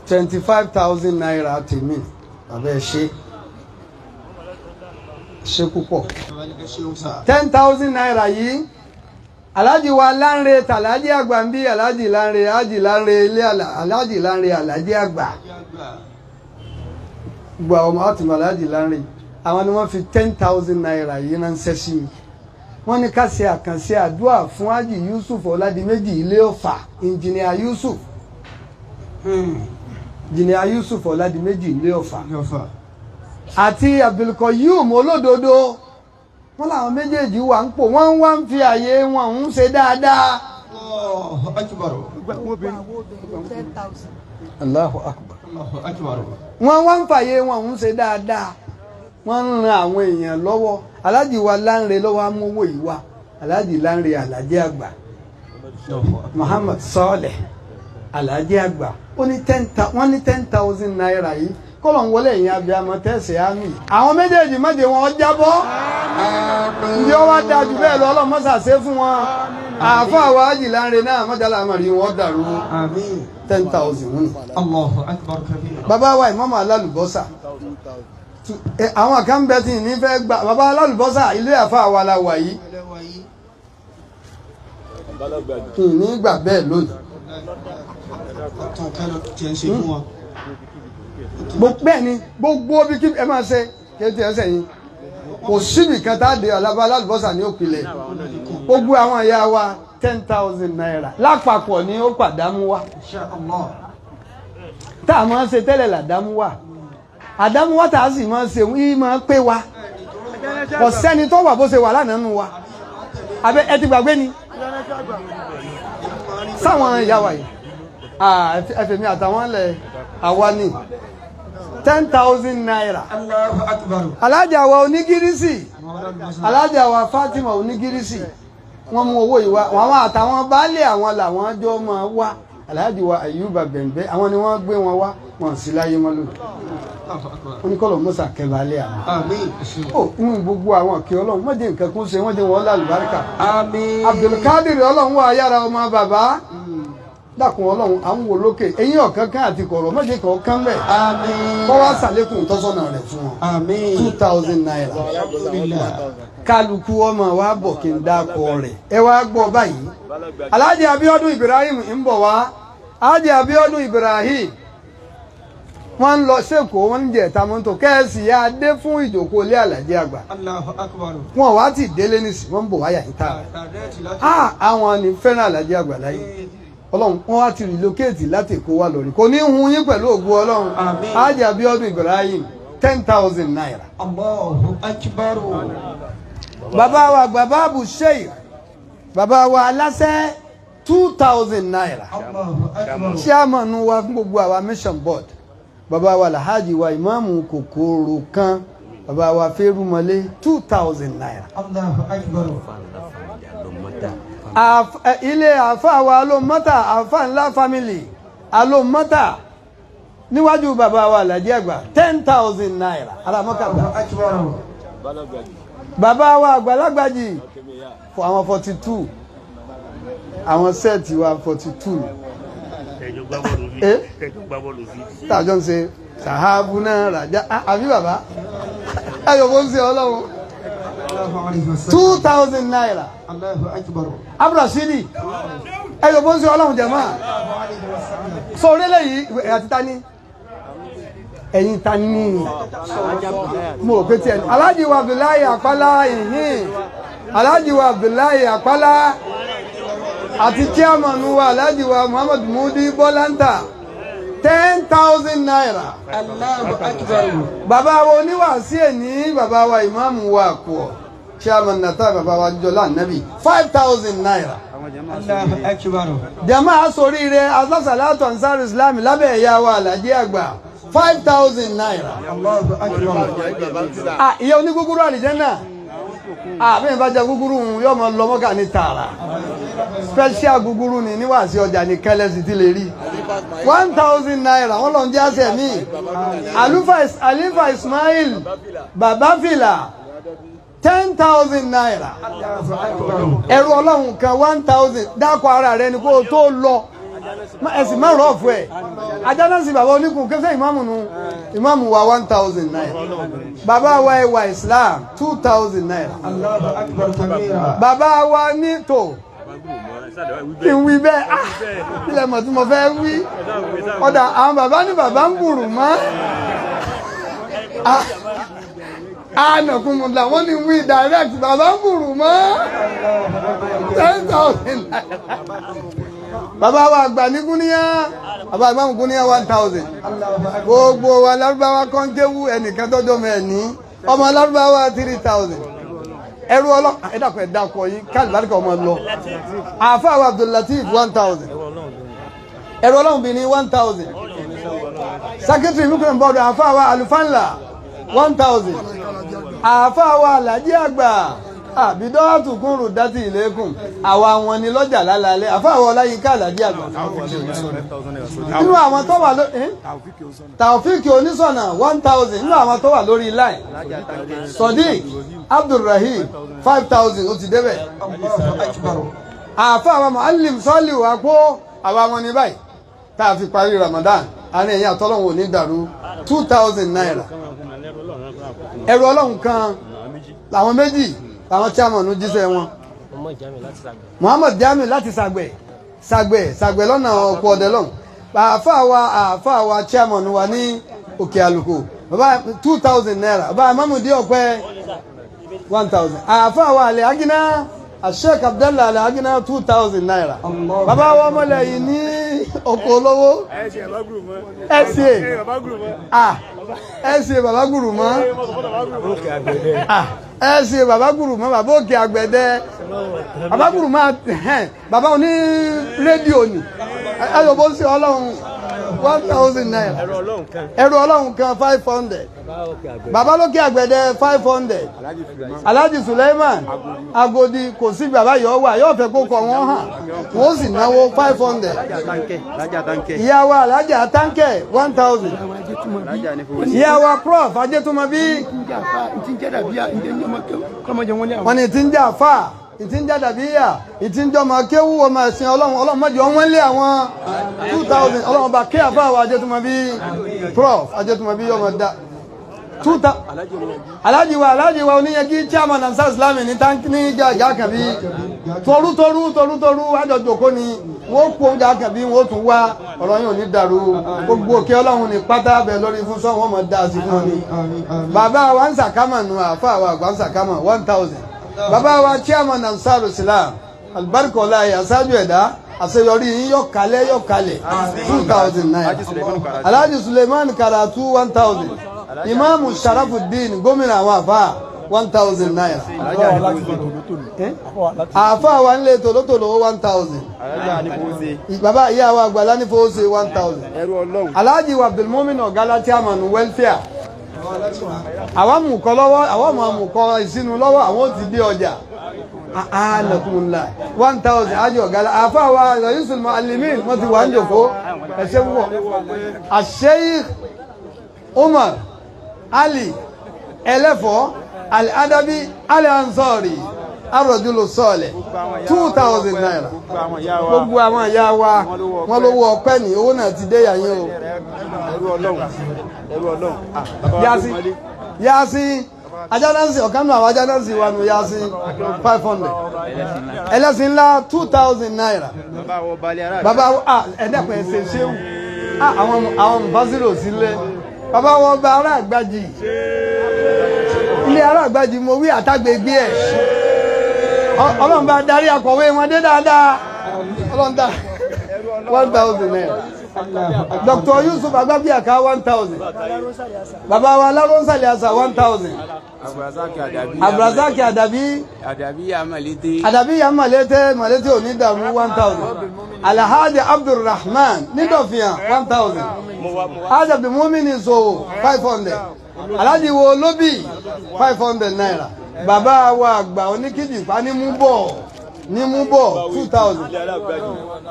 25,000 naira tèmi bàbá ẹ ṣe púpọ̀ 10,000 naira yìí aláàjì wa Lánre tàlájì àgbà ń bí aláàjì Lánre ilé aláàjì Lánre Alhaji Agba gbogbo àwọn ọmọ àtìmọ̀ aláàjì Lánre àwọn ni wọ́n fi 10,000 naira yìí ránṣẹ́ sí mi wọ́n ní ká ṣe àkànṣe àdúrà fún Hájì Yusuf Ọládìméjì ilé Ọ̀fà ìnjìnìà Yusuf Ọládìméjì ilé Ọ̀fà àti Abdulkoyum olódodo wọ́n làwọn méjèèjì wà ń pò wọ́n wá ń fi àyè wọn ń ṣe dáadáa. Allahu akbar. wọ́n wá ń fàyè wọn ń ṣe dáadáa wọ́n ń ran àwọn èèyàn lọ́wọ́ aláàjì wa Lánre lọ́wọ́ amówó yìí wá aláàjì Lánre Alhaji Agba Muhammad Saleh Alhaji Agba wọ́n ní 10,000 naira yìí kọ́lọ̀ ń wọlé ìyẹn abiyamọ tẹ́sí àmì àwọn méjèèjì méje wọn jábọ́ ǹjẹ́ wọ́n wá dájú bẹ́ẹ̀ lọ ọlọ́mọ́sà ṣe fún wọn àáfà wa Hájì Lánre náà mọ́jálá àmàrí wọn dàrú 10,000 wọn. Allahu akbar kabira. bàbá wa ìmáàmù Alálùbọ́sà àwọn kan bẹ tí ní fẹ́ gbà bàbá Alálùbọ́sà ilé àfà wa la wà yìí ní gbà bẹ́ẹ̀ lónìí. bẹ́ẹ̀ ni gbogbo bí kí ẹ máa ṣe kéde ẹsẹ̀ yìí kò síbi kan tá a dé Bàbá Alálùbọ́sà ní òkèlè gbogbo àwọn ìyá wa 10,000 naira lápapọ̀ ni ó pàdámú wa tá a máa ń ṣe tẹ́lẹ̀ làdámú wa àdámú wa tá a sì máa ń ṣe yìí máa ń pé wa kò sẹ́ni tó wà bó ṣe wà lánàá nù wa abẹ́ ẹ ti gbàgbé ni sáwọn ìyá wa yìí ẹfẹ̀mí àtàwọn ilẹ̀ àwa ni 10,000 naira. Allahu akbar. alájà wa onígírísì alájà wa Fatima onígírísì wọ́n mú owó ìwà àwọn àtàwọn baálé àwọn làwọn jọ máa wá aláàjì wa Ayuba Bẹ̀m̀bẹ̀ àwọn ni wọ́n gbé wọn wá wọn sí láyé mọ́ lónìí oníkọ́lọ̀ mọ́sà kẹbàálẹ̀ àwọn. Àmín. ó inú gbogbo àwọn kí ọlọ́run mọ́jẹ nǹkan kún ṣe wọ́n jẹ́ wọn lálùbáríkà. Àmín. Abdulkadir ọlọ́run wà yára ọmọ bàbá dákun ọlọ́run à ń wo lókè eyín ọ̀kan kan àti kọ̀rọ̀ mọ́jẹ kan kán bẹ̀. Àmín. kọ́ wá sàlékún tọ́sọ́nà rẹ̀ fún wọn. Àmín. 2,000 naira. kálukú ọmọ wa bọ̀ kí n dákọ̀ rẹ̀ ẹ wá gbọ́ báyìí. Alhaji Abiodun Ibrahim ń bọ̀ wá Alhaji Abiodun Ibrahim wọ́n ń lọ sẹ́kọ̀ọ́ wọ́n ń jẹ́ tamọ́tò kẹ́ẹ̀sì yá dé fún ìjókòó ilé Alhaji Agba. Allahu akbar. Wọ́n wá ti délé nísì wọ́n ń bọ̀ wáyà yìí tá. àwọn ni fẹ́ràn Alhaji Agba láyé ọlọ́run wọ́n wá ti relocate láti Èkó wá lórí kò ní hun yín pẹ̀lú ògùn ọlọ́run Alhaji Abiodun Ibrahim 10,000 naira. Allahu Akbar. bàbá wa Babu Sheikh bàbá wa aláṣẹ 2,000 naira. Allahu Akbar. chairman wa fún gbogbo àwa mission board bàbá wa Alhaji wa ìmáàmù kòkòrò kan bàbá wa Fẹ́rùmọ́lé 2,000 naira. Allahu Akbar. ilé àfà wa Alomọ́tà àfà ńlá family Alomọ́tà níwájú bàbá wa Alhaji Agba 10,000 naira alamọ́kàgbà. bàbá wa Àgbàlagbàjì fún àwọn 42 àwọn sẹ́ẹ̀tì wa 42 tàjọ́ ń ṣe sàhábù náà ràjá àbí bàbá ẹ̀yọ̀ bó ń ṣe ọlọ́run 2,000 naira. Allahu Akbar. Abrasili ẹ̀yọ̀ bó ń ṣe ọlọ́run jẹ̀mọ́ sọ orílẹ̀ yìí àti tani ẹ̀yin tani mo rò pé tí ẹni Alhaji wa Abdullahi Àpálá ìhìn Alhaji wa Abdullahi Àpálá àti chairman wa Alhaji wa Muhammad Mudi Bọ́láńtà 10,000 naira. Allahu Akbar. bàbá wa oníwàásí ẹni bàbá wa ìmáàmù wa àkùọ̀ chairman nata bàbá wa Àjíjọlá Ànábì 5,000 naira. Allahu Akbar. jama asoríire asásàlátù Ansarul-Islam lábẹ́ ẹ̀yà wa Alhaji Agba 5,000 naira. Allahu Akbar. ìyá onígúgúrú àlìjẹ́nà bẹ́ẹ̀ bá jẹ gúgúrú yóò mọ lọ́mọ́gà ní tààrà special gúgúrú ni níwàásí ọjà ní kẹlẹ́sì tí lè rí 1,000 naira wọ́n lọ ń jẹ́ àṣẹ mi Alifa Ismail Babafila 10,000 naira. ẹrù ọlọ́run kan 1,000 dákọ̀ ara rẹ ni kó o tó lọ ẹ̀sìn márùn ọ̀fù ẹ̀ ajánásí bàbá oníkùn kéfẹ́ ìmáàmù nu ìmáàmù wa 1,000 naira bàbá wa ẹwà Islam 2,000 naira bàbá wa ní tò kí n wí bẹ́ẹ̀ ilẹ̀ mọ̀ tí mo fẹ́ wí ọ̀dà àwọn bàbá ní bàbá ń gbùrù mọ́ ànàkùnmùdà wọ́n ní wí direct bàbá ń gbùrù mọ́ 10,000 naira. bàbá wa àgbà ní gúníyà bàbá àgbà ní gúníyà 1,000 gbogbo wa lárúbáwá kọ́ńkéwú ẹnìkan tọ́jọ́ mẹ́ẹ̀ní ọmọ lárúbáwá 3,000 ẹrú ọlọ́pàá ẹ̀dàkọ̀ ẹ̀dàkọ̀ yìí kálíbáríkà ọmọ lọ àfáà wa Abdullatif 1,000 ẹrú ọlọ́run bí ní 1,000 secretary mukran board àfáà wa Alufanla 1,000 àfáà wa Alhaji Agba àbídọ́wàtù kúrò dátì ìlẹ́kùn àwa wọn ni lọ́jà lálálẹ́ àfáàwọ̀ Ọláyínká Alhaji Agba nínú àwọn tó wà lórí Taofiki Onísọ̀nà 1,000 nínú àwọn tó wà lórí line Sodiq Abdulrahim 5,000 ó ti débẹ̀ àfáàwọ̀ Muallim Sọ́líù àpò àwa wọn ni báyìí tá a fi parí Ramadan àní ẹ̀yìn àtọ́lọ́wọ̀n ò ní dàrú 2,000 naira ẹrù ọlọ́run kan làwọn méjì àwọn chairman jíṣẹ́ wọn Muhammad Jami láti Sàgbẹ̀ lọ́nà ọ̀pọ̀ ọ̀dẹ lọ́hùn àáfàá wa chairman wa ní Òkè Àlùkò bàbá 2,000 naira bàbá Mamudi Ọ̀pẹ 1,000 àáfàá wa Alẹ́ Agina Sheikh Abdallah Alẹ́ Agina 2,000 naira bàbá wa ọmọlẹ̀ yìí ní Oko Olówó ẹ̀sìn bàbá gùrù mọ́ ẹ̀sìn bàbá gùrù mọ́ bàbá Òkè Àgbẹ̀dẹ bàbá gùrù mọ́ bàbá oní rédíò ni ẹ̀yọ̀ bó ń ṣe ọlọ́run 1,000 naira ẹrù ọlọ́run kan 500 bàbá lókè Àgbẹ̀dẹ 500 Alhaji Suleiman Agodi kò sí bàbá yóò wà yóò fẹ́ kó kọ wọ́n hàn wọ́n sì náwó 500 ìyá wa Alhaji Atankẹ 1,000 ìyá wa Prof Ajétúmọ̀bí wọ́n ní tí ń jà fà ìtí ń jà Adabiyyah ìtí ń jọmọ kéwú ọmọ ẹ̀sìn ọlọ́run mọ́jọ wọ́n lé àwọn 2,000 ọlọ́run bá kí àfà wa Ajétúmọ̀bí Prof Ajétúmọ̀bí ọmọ dá 2,000 Alhaji wa oníyẹgí chairman Ansarul-Islam ní jà kàbí torú àjọjòkó ni wọ́n kó jà kàbí wọ́n tún wá ọ̀rọ̀ yóò ní dàrú gbogbo òkè ọlọ́run ní pátá bẹ̀ lórí fún sọ́wọ́n wọ́n mọ̀ dá sí fún ni bàbá wa ń sàkámà nù àfà wa àgbà ń sàkámà 1,000 bàbá wa chairman Ansarul-Islam alibarika ọláyé aṣáájú ẹ̀dá àṣeyọrí yín yọ kalẹ̀ 2000 naira. Alhaji Suleiman Karatu 1000. Imam Sharafuddin gómìnà àwọn àfà 1000 naira. Àfà wa ń lè tòlótòló 1000. Bàbá ìyá wa àgbàlá ní fowóṣe 1000. Alhaji Abdulmumin Ọ̀gálá chairman welfare. Àwọn mùkọ́ lọ́wọ́, àwọn ọmọ mùkọ́ ìsinu lọ́wọ́, àwọn ti dé ọjà. Anakumula 1000 Haji Ọ̀gálá. Àfà wa Ra'isul Muallimin wọ́n ti wà ń jòkó. Ẹ̀ṣẹ́ púpọ̀. Sheikh Umar Ali Elefo Al-ADABY Al-Ansari Ar-Rajulu Salih 2000 naira. Gbogbo àwọn ìyá wa wọ́n lówó ọpẹ́ ní owó náà ti dé yàyín o. Yásí ajánásì ọ̀kanú àwọn ajánásì wà nù Yásí 500. Ẹlẹ́sìn ńlá 2000 naira. Bàbá ẹ̀dẹ́kùn ẹ̀sẹ̀ ṣéwù àwọn mùfásírò sílé. Bàbá wọn bá ará àgbájì ilé ará àgbájì mo wí àtàgbègbè ẹ̀ Ọlọ́run bá darí akọ̀wé wọn dé dáadáa Ọlọ́run dá 1000 naira. Dr. Yusuf Agbabiaka 1000. Bàbá wa Alárònsàlẹ̀ àṣà 1000. Abrazaki Adabi Adabiyyah Malete òní dàrú 1000. Alhaji Abdulrahman Nídọ̀fìyàn 1000. Haji Abdulmumin Sowo 500. Alhaji wo Lóbì 500 naira. Bàbá wa àgbà oníkìjì pa ní múbọ̀ 2000.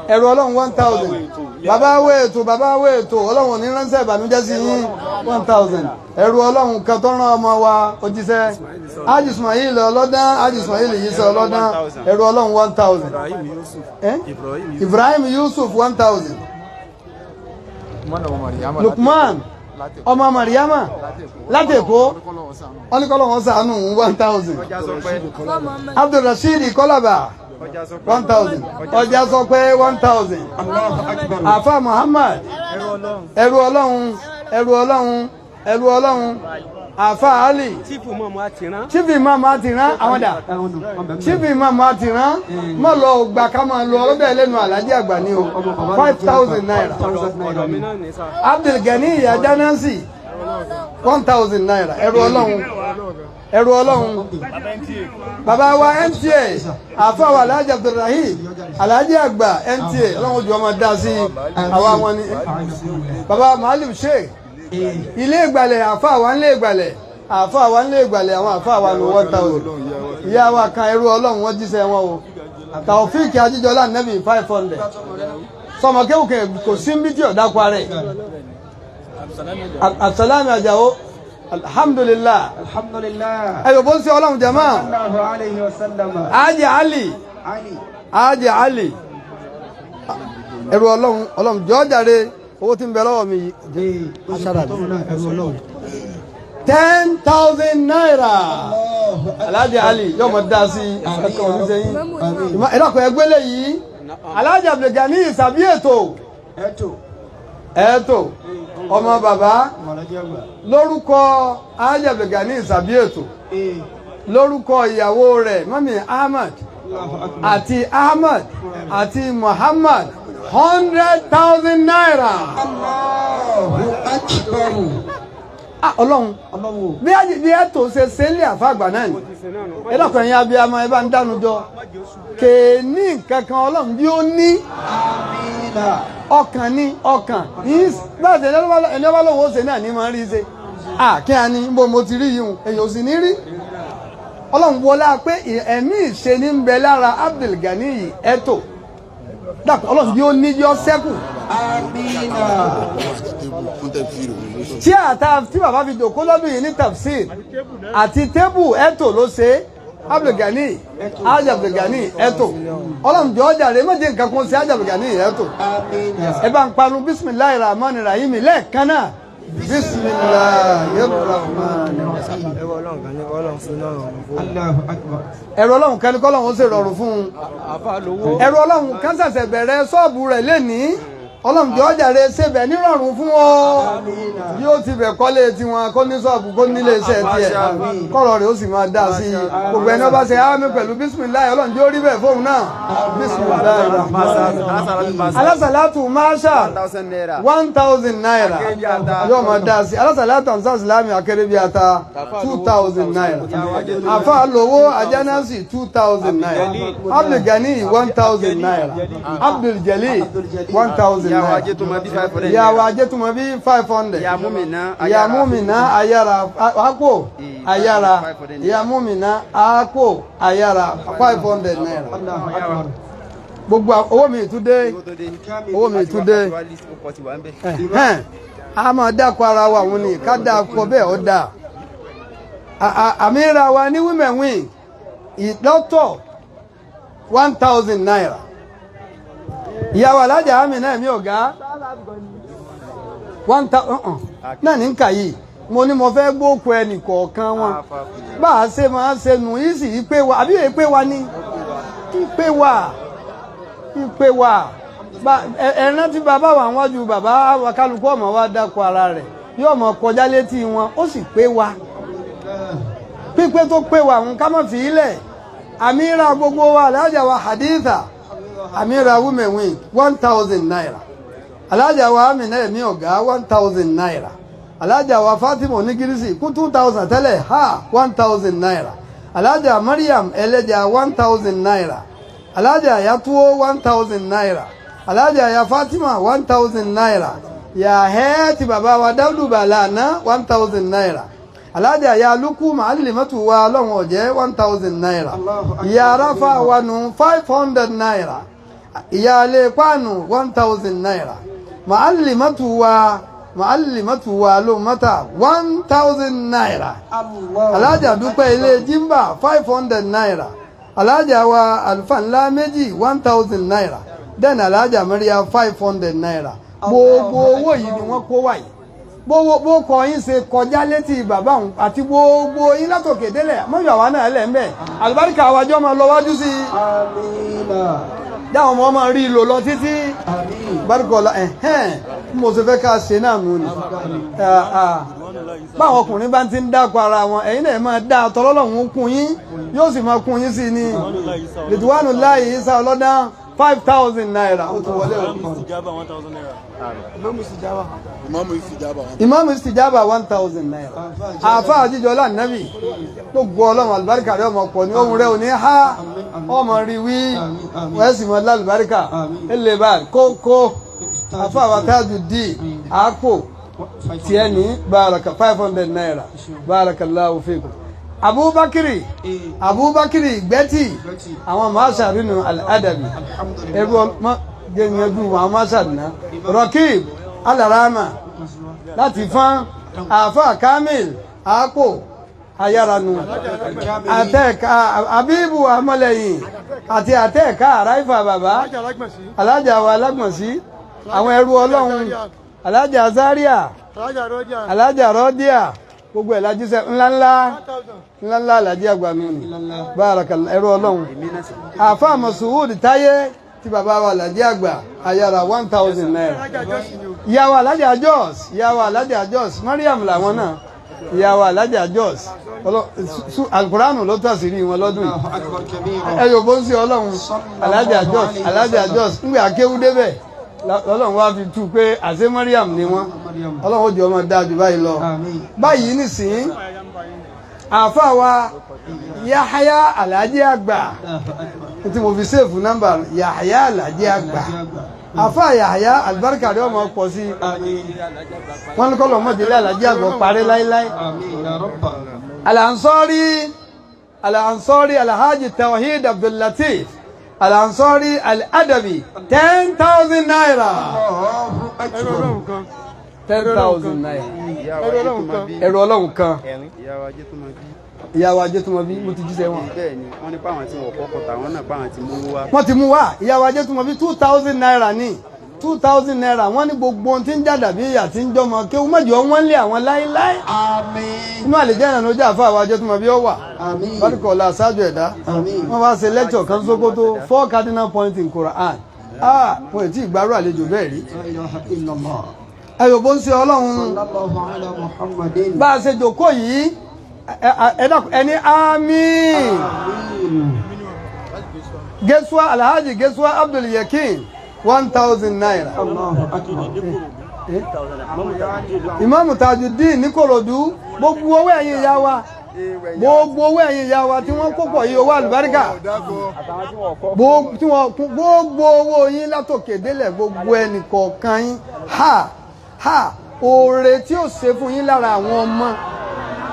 Ẹ̀rù Ọlọ́run 1000. Bàbá wo ètò Ọlọ́run ní ránṣẹ́ ìbànújẹ́ sí yín 1000. Ẹ̀rù Ọlọ́run kan tó rán ọmọ wa òjíṣẹ́ Haji Ismail Ọlọ́dán, Haji Ismail Yisa Ọlọ́dán. Ẹ̀rù Ọlọ́run 1000. Ibrahim Yusuf 1000. Lukman ọmọ Mariama láti Èkó ọlọ́kọ́lọ́wọ́n ṣàánú 1000. Abdulrasheed Kọ́lábà 1000. Ọjà sọ pé 1000. Àfà Muhammad ẹrú Ọlọ́run Àfà Ali Chief Imam Atiran àwọn dà Chief Imam Atiran mọ́ lọ gbà ká máa lọ ọlọ́bẹ̀ lẹ́nu Alhaji Agba ní o 5000 naira. Abdul Gani Yajanasi 1000 naira. Ẹrú Ọlọ́run bàbá wa NTA Àfà wa Alhaji Abdulrahim Alhaji Agba NTA Ọlọ́run ojú ọmọ dá sí àwa wọn ni. Bàbá Malim Sheikh ilé ìgbàlẹ̀ àfà wa nílé ìgbàlẹ̀ àwọn àfà wa ní 1000. Ìyá wa kan ẹrú Ọlọ́run wọ́n jíṣẹ́ wọn o. Taofik Ajijola Nabi 500. Sọmọkéwùkẹ́ kò sí mbí tí ọ̀dákwa rẹ̀. Absalami Ajao alhamdulillah ẹ̀yọ̀ bó ń ṣe Ọlọ́run jama. Haji Ali ẹrú Ọlọ́run jọ́jàre owó tí ń bẹ lọ́wọ́ mi yìí 10,000 naira. Alhaji Ali yóò mọ̀ dá sí ẹ̀kọ́ oníṣẹ́yìn. Ẹ̀dọ́kọ̀ ẹgbẹ́lẹ̀ yìí Alhaji Abdulgani ìsàbí ẹ̀tò ọmọ bàbá lórúkọ Alhaji Abdulgani ìsàbí ètò lórúkọ ìyàwó rẹ̀ mọ́mí Ahmad àti Muhammad 100,000 naira. Ọlọ́run bí ẹ tó ṣe sílẹ̀ àfàgbà náà ni ẹlọ́kàn yẹn abiyamọ ẹ bá ń dánu jọ kèéní kankan Ọlọ́run bí ó ní ọkàn ní ọkàn báyìí ẹni ọba lóun ó ṣe náà ní máa ń rí ṣe kí a ní bó mo ti rí yìí èyàn ò sì ní rí Ọlọ́run wọlá pé ẹ̀mí ìṣe ní ń bẹ lára Abdulgani yìí ẹ̀tọ́ dàpọ̀ Ọlọ́run bí ó ní yọ sẹ́kù. Tí bàbá fi jòkó lọ́dún yìí ní tafsir àti tébù ẹ̀tọ́ ló ṣe Abdulgani Haji Abdulgani ẹ̀tọ́ Ọlọ́run jọ jàre méje nǹkan kan sí Haji Abdulgani ẹ̀tọ́ ẹ bá ń panu bismillahir rahmanir rahim lẹ́ẹ̀kan náà bismillahir rahmanir rahim. Ẹ̀rọ Ọlọ́run kan ní kọ́lọ́run ó sì rọrùn fún un. Ẹ̀rọ Ọlọ́run kan ṣẹ̀ṣẹ̀ bẹ̀rẹ̀ ṣọ́ọ̀bù rẹ̀ lénìí ọlọ́run jẹ́ ọjà rẹ̀ ṣèbẹ̀ nírọ̀rùn fún ọ yóò ti bẹ̀ kọ́lé tiwọn kó ní ṣọ́ọ̀bù kó nílé iṣẹ́ tiẹ̀ kọ́rọ̀ rẹ̀ ó sì máa dá sí i gbogbo ẹni ọba ṣe ámì pẹ̀lú bísímìláì ọlọ́run jẹ́ orí bẹ̀ fóun náà bísímìláì alásàlátù máṣà 1000 naira yóò máa dá sí i alásàlátù Ansarul-Islam Akérébíàta 2000 naira àfa lówó ajánásì 2000 naira Abdulgani 1000 naira Abdul-Jalil 1000 naira ìyàwó ajétùmọ̀bí 500 ìyá múmìnà ayára àpò ayára ìyá múmìnà àpò ayára 500 naira gbogbo owó mi tún dé a máa dákọ̀ ara wa òun ni ká dákọ̀ bẹ́ẹ̀ ó dáa àmìra wa ní women wing ìlọ́tọ̀ 1000 naira ìyàwó alájà àmì náà mi ọ̀gá 1000 náà ní kà yìí mo ní mo fẹ́ gbókò ẹnì kọ̀ọ̀kan wọn bá a ṣe máa ṣe nù yìí sì ìpè wa àbí ìpè wa ni ìpè wa ẹ̀rán tí bàbá wà wájú bàbá wa kálukú ọmọ wa dákọ̀ ara rẹ̀ yóò mọ̀ kọjá létí wọn ó sì pé wa pípé tó pé wa ń ká mọ̀ fi ilẹ̀ àmìra gbogbo wa alájà wa haditha àmìra women wing 1000 naira alájà wa amina ẹ̀mí ọ̀gá 1000 naira alájà wa Fatima onígírísì kú 2000 tẹ́lẹ̀ ha 1000 naira alájà Mariam ẹlẹ́jà 1000 naira alájà yatuwo 1000 naira alájà ya Fatima 1000 naira ya hẹ́ẹ̀tì bàbá wa Dáúdù Bàlànà 1000 naira alájà ya Lukú Màálìmọ́tù wa lọ́wọ́n ọ̀jẹ́ 1000 naira ìyá Rafa wa nù 500 naira ìyá alẹ́ pàánù 1000 naira Màálìmọ́tù wa ló mọ́ta 1000 naira alájà Dúpẹ́ ilé Jimba 500 naira alájà wa Alfanlá méjì 1000 naira then alájà Maria 500 naira gbogbo owó yìí ni wọ́n kó wáyé gbogbo kọ yín ṣe kọjá létí bàbá òun àti gbogbo yín látòkè délẹ̀ mọ́jọ́ àwa náà lẹ̀ ń bẹ̀ àlùbáríkà àwájọ́ máa lọ wájú sí i dáwọn ọmọ máa rí lò lọ títí bárúkọ̀ọ́lá mo ṣe fẹ́ ká ṣe náà nù ni báwọn ọkùnrin bá ti ń dákọ̀ ara wọn ẹ̀yin náà máa dá tọ́lọ́lọ́hún kún yín yóò sì máa kún yín sí ni lìtùwánù láàyè Ìsá ọlọ́dán 5000 naira ó ti wọlé òkú Imam Istijaba 1000 naira àfá àjíjọlá ànábì tó gbọ́ ọlọ́run àlùbáríkà rẹ̀ ọmọ pọ̀ ní ohun rẹ̀ ò ní ha ọmọ rí wí wọ́n sì mọ́ lálùbáríkà ilẹ̀ bá kókó àfá àwátájú dì àpò tí ẹ ní báraka 500 naira barakallahu fikum Abubakiri gbẹ́tì àwọn máṣàrí nù al-adabi ẹrú ọmọ gẹ̀yẹ̀dù àwọn máṣàrí náà Rakib Alarama láti fán àfá Kamil àpò ayáranu àtẹ́ẹ̀ká Abibu amọ́lẹ̀yìn àti àtẹ́ẹ̀ká àráìfà bàbá alájà wa alágbọ̀nsí àwọn ẹrú ọlọ́run alájà Zaria alájà Rọ́díà gbogbo ẹ̀ lájíṣẹ́ ńláńlá Alhaji Agba nù ní bárakàlá ẹrú ọlọ́run àfá Masuud Táyé tí bàbá wa Alhaji Agba ayára 1000 naira ìyàwó Alhaja Jos Mariam làwọn náà ìyàwó Alhaja Jos alukuraanu ló tàṣírí wọn lọ́dún ẹyọ bó ń sí ọlọ́run Alhaja Jos ńgbé akéwú débẹ̀ ọlọ́run wá fi tú pé àṣẹ Mariam ni wọ́n ọlọ́run ó jẹ́ ọmọ dájú báyìí lọ báyìí nìsín àfáà wa Yahya Alhaji Agba tí mo fi sèfù nọ́mbà Yahya Alhaji Agba àfáà Yahya àlùbáríkà rẹ̀ ọmọ pọ̀ sí wọ́n ní kọ́lọ̀ mọ́délé Alhaji Agba parí láíláí Al-Ansari Alhaji Tawhid Abdullatif Al-Ansari Al-Adabi 10,000 naira 10,000 naira ẹ̀rọ ọlọ́run kan ìyàwó Ajétúmọ̀bí mo ti jíṣẹ́ wọn wọ́n ní páwọn tí wọ́n kọ́kọ́ tàwọn náà páwọn tí mú wá wọ́n ti mú wá ìyàwó Ajétúmọ̀bí 2,000 naira ní 2,000 naira wọ́n ní gbogbo ohun tí ń jàdà bí ìyà tí ń jọmọ kí wọ́n mọ̀jọ́ wọ́n lé àwọn láíláí inú àlejò ìrànà ojú àfa àwọn Ajétúmọ̀bí ó wà bárúkọ̀ ọ̀la ṣáájú ẹ̀dá wọ́n wá ṣe lẹ́kṣọ̀ kan Sókótó 4 cardinal points in Quran mo ì tí ì gbárù àlejò bẹ́ẹ̀ rí لا إله إلا الله ẹ̀yọ̀ bó ń ṣe ọlọ́run صلى الله على محمد bá a ṣe jòkó yìí ẹni àmín Geswa Alhaji Geswa Abdul Yakin 1,000 naira الله أكبر Imam Tajuddin ní Kòròdú gbogbo owó ẹ̀yin ìyá wa gbogbo owó ẹ̀yin ìyá wa tí wọ́n kó pọ̀ yìí owó àlùbáríkà gbogbo owó yín látòkè délẹ̀ gbogbo ẹnì kọ̀ọ̀kan yín oore tí ó ṣe fún yín lára àwọn ọmọ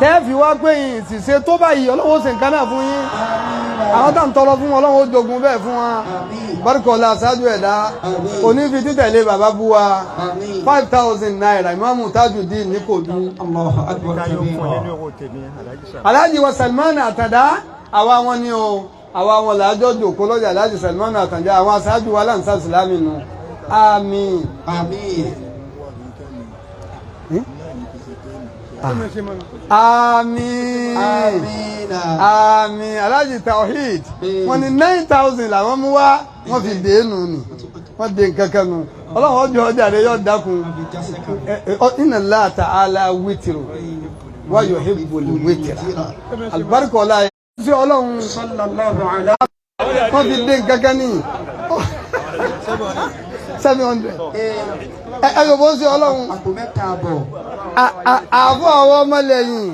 tẹ́ẹ̀fì wá pé yìí sì ṣe tó báyìí ọlọ́wọ́ ṣe nǹkan náà fún yín àwọn tá ń tọrọ fún wọn ọlọ́wọ́ jogun bẹ́ẹ̀ fún wọn bárúkọ̀lá aṣáájú ẹ̀dá onífi títẹ̀lé bàbá bú wa 5,000 naira Imamu Tajuddin ní Kòdú الله أكبر كبيرا Alhaji wa Salman Àtàndá àwa wọn ni o àwa wọn làájọ́ jòkó lọ́jà Alhaji Salman Àtàndá àwọn aṣáájú wa láǹsá ìsìlámì nù àmín آمين àmín آمين àmín Alhaji Tawhid wọ́n ní 9,000 làwọn mú wá wọ́n fi dé nù ni wọ́n dé nǹkan kan nù ọlọ́run ọjọ́ ọjà rẹ̀ yóò dákun inna Allah ta'ala wítìrù wa yuhibbul wítìrà àlùbáríkà ọ̀la ẹ̀ ṣe ọlọ́run صلى الله على wọ́n fi dé nǹkan kan ní 700 ẹ̀yọ̀ bó ṣe ọlọ́run àpò mẹ́ta àbọ̀ àfọ́ àwọn ọmọ lẹ́yìn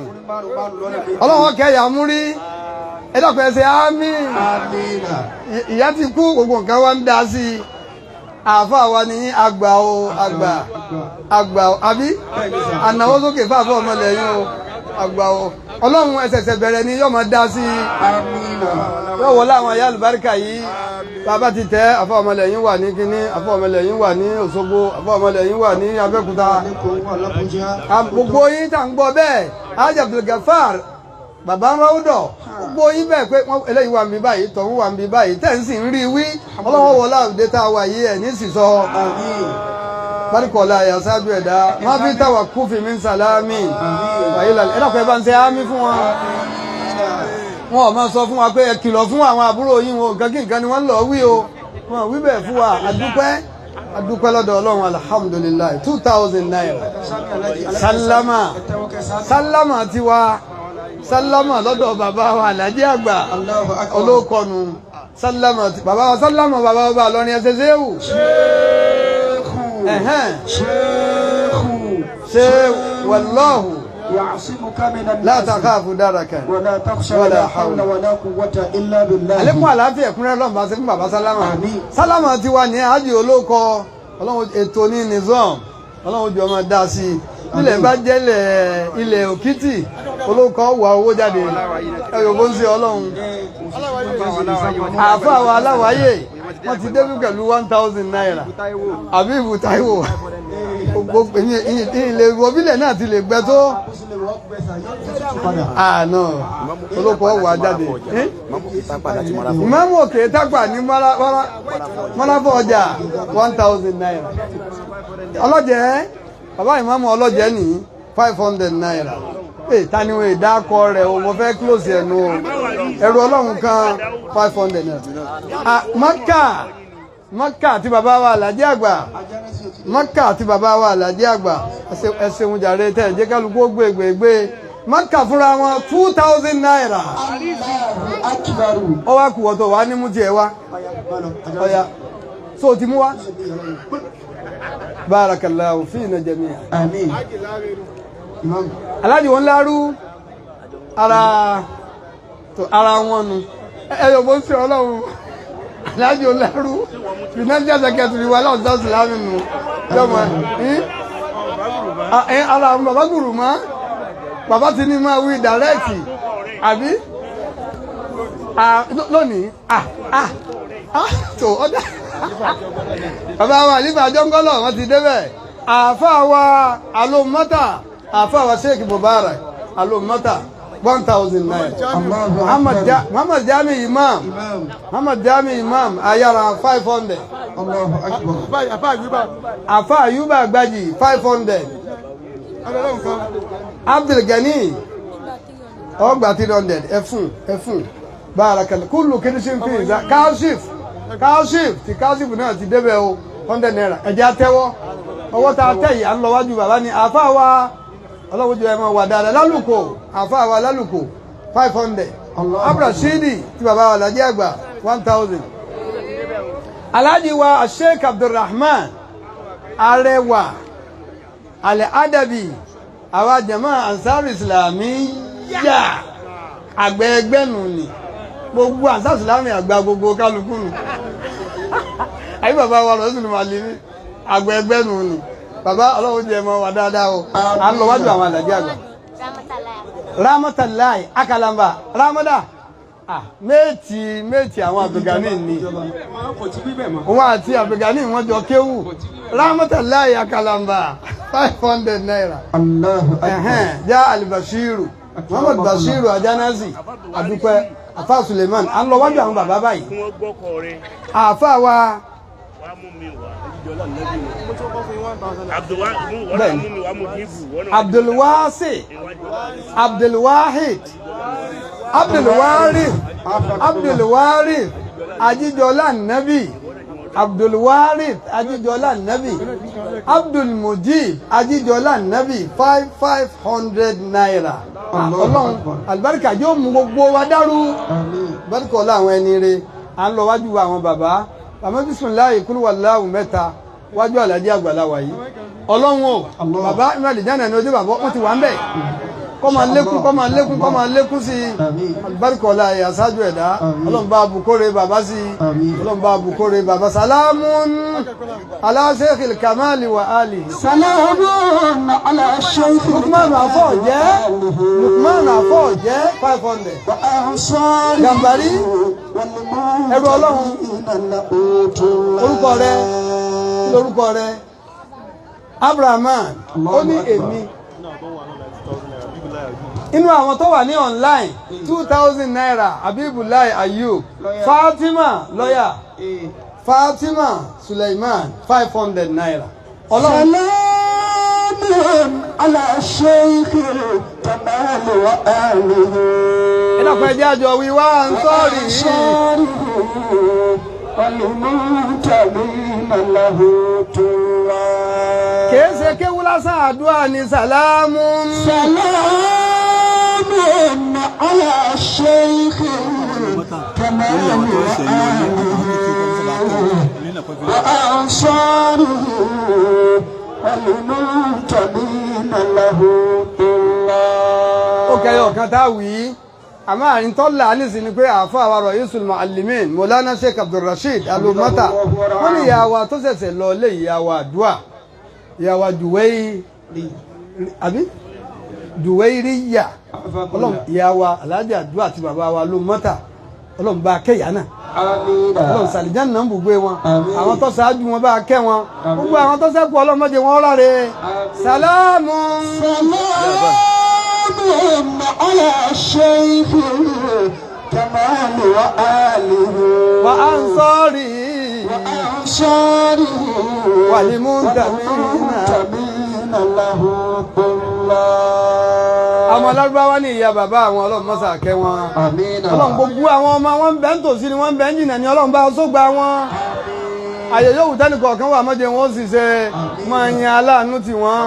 ọlọ́run kẹyà mú rí ẹ̀dọ́kọ̀ ẹ̀sẹ̀ àmín آمين ìyá ti kú gbogbo nǹkan wá ń dá sí i àfọ́ àwa ni àgbà o àgbà o àbí ànáwó sókè fáfọ́ ọmọ lẹ́yìn o àgbà o ọlọ́run ẹsẹ̀sẹ̀ bẹ̀rẹ̀ ni yóò máa dá sí i آمين yóò wọlé àwọn ayé àlùbáríkà yìí bàbá ti tẹ́ àfọ́ ọmọ lẹ́yìn wà ní kínní àfọ́ ọmọ lẹ́yìn wà ní Òṣogbo àfọ́ ọmọ lẹ́yìn wà ní Abẹ́òkúta gbogbo yín tá ń gbọ́ bẹ́ẹ̀ Alhaji Abdul Gafar bàbá ń rọ́ọ̀dọ̀ gbogbo yín bẹ́ẹ̀ pé eléyìí wà ń bí báyìí tọ̀hún wà ń bí báyìí tẹ̀ ń sì ń rí wí ọlọ́wọ́ wọlé àwùdé tá a wà yìí ẹ̀ ní sísọ bárikọ̀lá àyàsájú ẹ̀dá wọ́n fi tàwà kú fi mí sàlámì ẹ̀dàkọ̀ ẹ̀ bá ń ṣe àmì fún wọn wọn ò máa sọ fún wa pé ẹ kìlọ̀ fún àwọn àbúrò yín wọn nǹkan kí nǹkan ni wọ́n lọ wí o wọn wí bẹ́ẹ̀ fún wa adúpẹ́ lọ́dọ̀ ọlọ́run alhamdulilayi 2,000 naira sálámà tiwa sálámà lọ́dọ̀ bàbá wa Alhaji Agba olókọnu sálámà bàbá wa sálámà bàbá wa lọ́rin ẹsẹ̀ séwù ṣe wàlọ́hù يعصمك من الناس لا تخاف دركا ولا تخشى ولا حول ولا قوة إلا بالله àlékún àlàáfíà ẹ̀kúnrẹ́ lọ́nà bá ṣe fún bàbá sálámà sálámà ti wà ní àjì olóko ọlọ́run ètò ní nizam ọlọ́run jọ máa dá sí i nílẹ̀ bá jẹ́lẹ̀ ilẹ̀ òkìtì olóko wà owó jáde ẹ̀yọ̀ bó ń ṣe ọlọ́run àáfà wa aláwáyé wọ́n ti débí pẹ̀lú 1,000 naira àbí ìbù Táíwò gbogbo ilé ìwọ̀bílẹ̀ náà ti lè gbẹ tó àná olóko wà jáde ìmáàmù òkè tápà ní mọ́láfọ́ ọjà 1,000 naira ọlọ́jẹ́ bàbá ìmáàmù ọlọ́jẹ́ ní 500 naira taniwo ìdákọ rẹ̀ o mo fẹ́ close ẹnu o ẹrù ọlọ́run kan 500 naira Mọ́kà àti bàbá wa Alhaji Agba Mọ́kà àti bàbá wa Alhaji Agba ẹsẹ̀ ń jàre tẹ̀ jẹ́ kálukú gbègbè Mọ́kà fúnra wọn 2,000 naira ọ wá kù wọ́tọ̀ wá ní mú tiẹ̀ wá ọ̀yà so ti mú wá barakallahu fina jami'a آمين Alhaji wọn lárú ara wọn nu ẹyọ bó ń ṣe ọlọ́run Alhaji wọn lárú financial secretary wa láwọn sáà sílámì nù jọmọ ara àwọn bàbá gùrù mọ́ bàbá ti ní máa wí dàrẹ́ẹ̀tì àbí lónìí tó ọjà bàbá wa àlífà jọ́ngọ́lọ̀ wọ́n ti débẹ̀ àáfàá wa alómọ́tà àáfàá wa Sheikh Mubarak alómọ́tà 1,000 naira Muhammad Jami Imam ayára 500 àfà Ayuba Agbaji 500 Abdul Gani ọgbà 300 ẹfún bárakàlẹ̀ kúlù kìrìsìn fi káṣíf káṣíf tí káṣíf náà ti débẹ̀ o 100 naira ẹ̀jẹ̀ àtẹ́wọ́ ọwọ́ tá a tẹ̀ yìí à ń lọ wájú bàbá ni àfa wa ọlọ́wọ́ jẹ́ ẹ̀mọ́ wà dáadáa lálùkò àfa wa lálùkò 500 abdulrasheedi tí bàbá wa Alhaji Agba 1000 alhaji wa sheikh abdulrahman arẹwà AL-ADABY àwa jama Ansarul-Islamiyya àgbẹ̀ẹ́gbẹ́nu ni gbogbo Ansarul-Islami àgbà gbogbo kálukú nù àyè bàbá wa lọ sínú màlìní àgbẹ̀ẹ́gbẹ́nu ni bàbá ọlọ́run jẹ́ ẹ̀mọ́ wà dáadáa o à ń lọ wájú àwọn Alhaji Agba Ramadallahi akalamba ramada méjì àwọn Abdulgani ni wọn àti Abdulgani wọn jọ kéwù Ramadallahi akalamba 500 naira já Al-Bashiru Muhammad Bashiru Ajanazi adúpẹ́ afa Suleiman à ń lọ wájú àwọn bàbá báyìí àfa wa Abdulwasi Abdulwahid Abdulwarith Abdulwarith Ajijola Nabi Abdulwarith Ajijola Nabi Abdulmujib Ajijola Nabi 500 naira Ọlọ́run alibarika yóò mú gbogbo wa dàrú barika ọlá àwọn ẹni rẹ̀ à ń lọ wájú àwọn bàbá àmọ́ bisimilayi kúrú wàláwù mẹ́ta wájú Alhaji Agba la wà yìí ọlọ́run o bàbá ìmọ̀lẹ̀ jáde ní ojú bàbá wọ́n ti wà ń bẹ̀ kọ́ máa lékún sí àlùbáríkọ̀ọ́lá àṣáájú ẹ̀dá ọlọ́run bá bukóre bàbá sí ọlọ́run bá bukóre bàbá salamun ala sheikhil kamali wa ali salamun ala sheikh Lukman afọ́ jẹ́ 500 Gàmbàrí ẹrù ọlọ́run orúkọ rẹ̀ lórúkọ rẹ̀ Abrahaman ó ní èmi inú àwọn tó wà ní online 2000 naira Abibulayi Ayub Fatima lọ́yà Fatima Suleiman 500 naira ọlọ́run ala sheikh kamal wa alihi ẹ̀dàkùn ẹjẹ́ àjọ wíwá ń sọ́ọ̀rì kìí ṣe kéwú lásán àdúrà ní sàlámù ala sheikh kamal wa ansaru ó kẹyọ kan tá wí àmọ́ àrin tó là nísìn ni pé àáfàá wa Ra'isul Mu'allimin Maulana Sheikh Abdulrasheed Alumata wọ́n ní ìyá wa tó ṣẹ̀ṣẹ̀ lọ lé ìyá wa àdúà ìyá wa Juwairiyya ọlọ́run ìyá wa Alhaji àdúà àti bàbá wa Alumata ọlọ́run bá kẹ́yà náà ọlọ́run sàlìjá náà ń bùgbé wọn àwọn tó ṣáájú wọn bá kẹ́ wọn gbogbo àwọn tó ṣẹ́kù ọlọ́mọdé wọn ráre sàlámù ala sheikh kamal wa alihi wa ansari wa limuntamina lahu àwọn alárúbáwá ní ìyá bàbá àwọn ọlọ́run mọ́sà kẹ́ wọn ọlọ́run gbogbo àwọn ọmọ wọn bẹ́ ń tòsí ni wọ́n bẹ́ ń jìnà ní ọlọ́run bá sógbà wọn àyè yóò tẹ́nì kọ̀ọ̀kan wà mọ́jẹ wọn ó sì ṣe máa yan aláàánú tí wọ́n.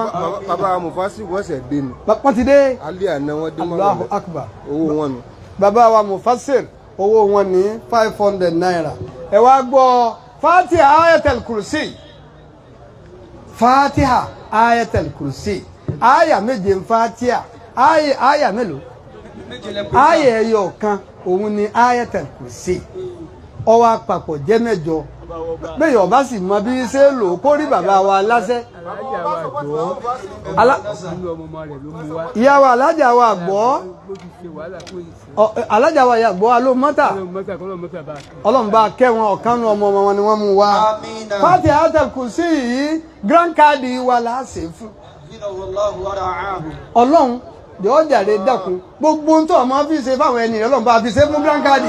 bàbá Mufasir wọ́n ṣẹ̀ dé ni. wọ́n ti dé. alẹ́ àná wọ́n dé mọ́ Allahu Akbar. owó wọn ni. bàbá wa Mufasir owó wọn ní 500 naira. ẹ wá gbọ́ Fatiha Ayatul Kursi Fatiha Ayatul Kursi aya méje ń Fatiha aya mélòó aya ẹyọ kan òun ni Ayatul Kursi ó wá papọ̀ jẹ́ mẹ́jọ bẹ́ẹ̀ yọ̀ọ́ bá sì mọ bí ṣe lò kó rí bàbá wa láṣẹ. ìyá wa alájà wa gbọ́ alájà wa yà gbọ́ alómọ́tà ọlọ́run bá kẹ́ wọn ọ̀kanú ọmọ wọn ni wọ́n mú wa Fatiha Ayatul Kursi yìí grand card wa láṣẹ fún ọlọ́run yóò jàre dákun gbogbo ń tọ́ ọmọ fi ṣe fáwọn ẹni ọlọ́run bá fi ṣe fún grand card.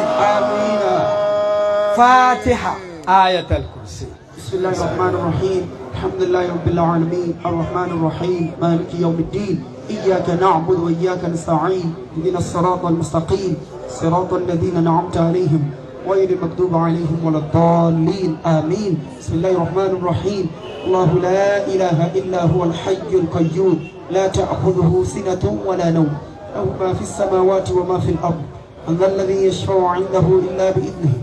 Fatiha Ayatul Kursi. Bismillahir Rahmanir Rahim. Alhamdulillahi Rabbil Alamin. Ar-Rahmanir Rahim. Maliki Yawmiddin. Iyyaka na'budu wa iyyaka nasta'in. Ihdinas siratal mustaqim. Siratal ladzina an'amta 'alayhim غير المغضوب عليهم ولا الضالين آمين. بسم الله الرحمن الرحيم. الله لا إله إلا هو الحي القيوم لا تأخذه سنة ولا نوم له ما في السماوات وما في الأرض. من ذا الذي يشفع عنده إلا بإذنه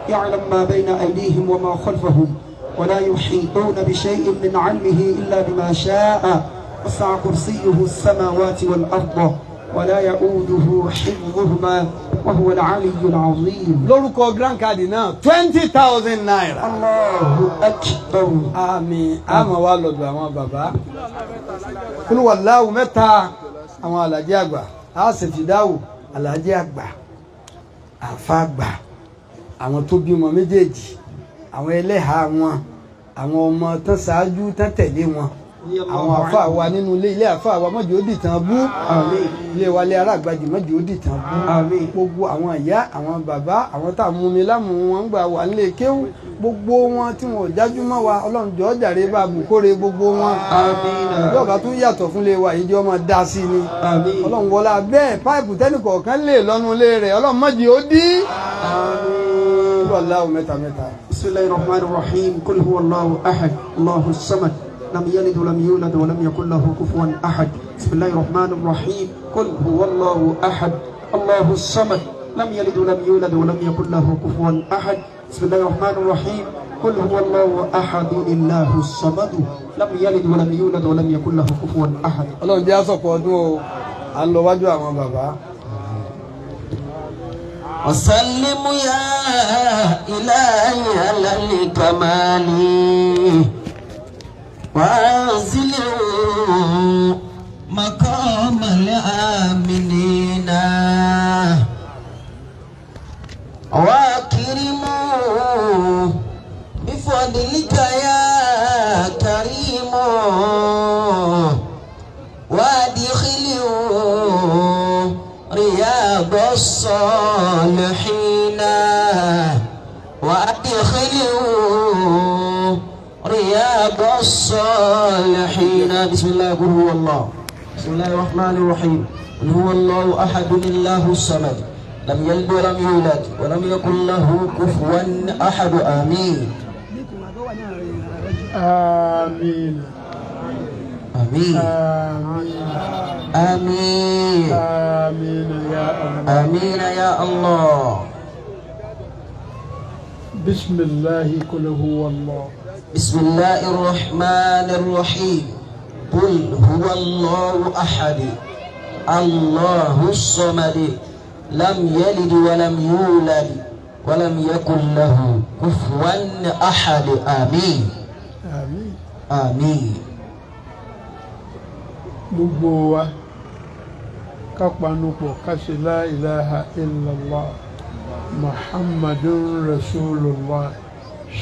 يعلم ما بين أيديهم وما خلفهم ولا يحيطون بشيء من علمه إلا بما شاء. وسع كرسيه السماوات والأرض ولا يؤوده حفظهما وهو العلي العظيم. lórúkọ grand card náà 20,000 naira. Allahu Akbar. àmín. àmọ́ wa lọ́dọ̀ àwọn bàbá. olúwàláwù mẹ́ta àwọn Alhaji Agba. a sì fi dáwò Alhaji Agba. àfa àgbà. àwọn tó bímọ méjèèjì. àwọn ẹlẹ́hàá wọn. àwọn ọmọ tán ṣáájú tán tẹ̀lé wọn. àwọn àfa wa nínú ilé àfa wa mọ̀jì ó dìtàn bú. ilé wa lé aráàgbàjì mọ̀jì ó dìtàn bú. gbogbo àwọn ìyá àwọn bàbá àwọn tá a mú mi lámù wọn gbà wà nílé kéwú gbogbo wọn tí wọn ò jájú mọ́ wa ọlọ́run jọ̀ọ́ jàre bá bùkórè gbogbo wọn. yóò bá tún yàtọ̀ fún ilé wa ìjọ ọmọ dá sí ni. ọlọ́run wọlá bẹ́ẹ̀ páìpù tẹ́nìkọ̀ọ̀kan lè lọ́nu ilé rẹ̀ ọlọ́run mọ̀jì ó dí. Allahu mẹ́ta mẹ́ta. Bismillahir Rahmanir Rahim. Qul huwallahu ahad Allahu samad. لم يلد ولم يولد ولم يكن له كفوا أحد. بسم الله الرحمن الرحيم. قل هو الله أحد الله الصمد لم يلد ولم يولد ولم يكن له كفوا أحد. بسم الله الرحمن الرحيم. قل هو الله أحد الله الصمد لم يلد ولم يولد ولم يكن له كفوا أحد. Ọlọ́run jẹ́ àsọ̀pọ̀ ọdún o à ń lọ wájú àwọn bàbá. وسلم يا إلهي على الكمال وأنزله مقام الآمنين وأكرمه بفضلك يا كريم وأدخله رياض الصالحين وأدخله رياض الصالحين. بسم الله قل هو الله. بسم الله الرحمن الرحيم. قل هو الله أحد الله الصمد لم يلد ولم يولد ولم يكن له كفوا أحد. آمين آمين آمين آمين آمين يا الله. آمين يا الله. بسم الله قل هو الله. بسم الله الرحمن الرحيم. قل هو الله أحد الله الصمد لم يلد ولم يولد ولم يكن له كفوا أحد. آمين آمين. آمين. gbogbo wa ká panupọ̀ ká ṣe la ilaha illallah muhammadun rasulullah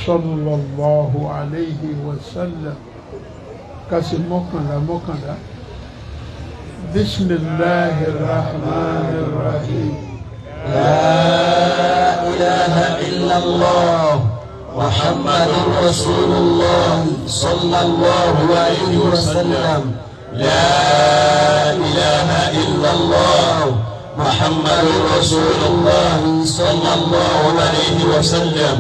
sallallahu alayhi wa sallam ká ṣe mọ́kànlá bismillahir rahmanir rahim. لا إله إلا الله محمد رسول الله صلى الله عليه وسلم. لا إله إلا الله محمد رسول الله صلى الله عليه وسلم.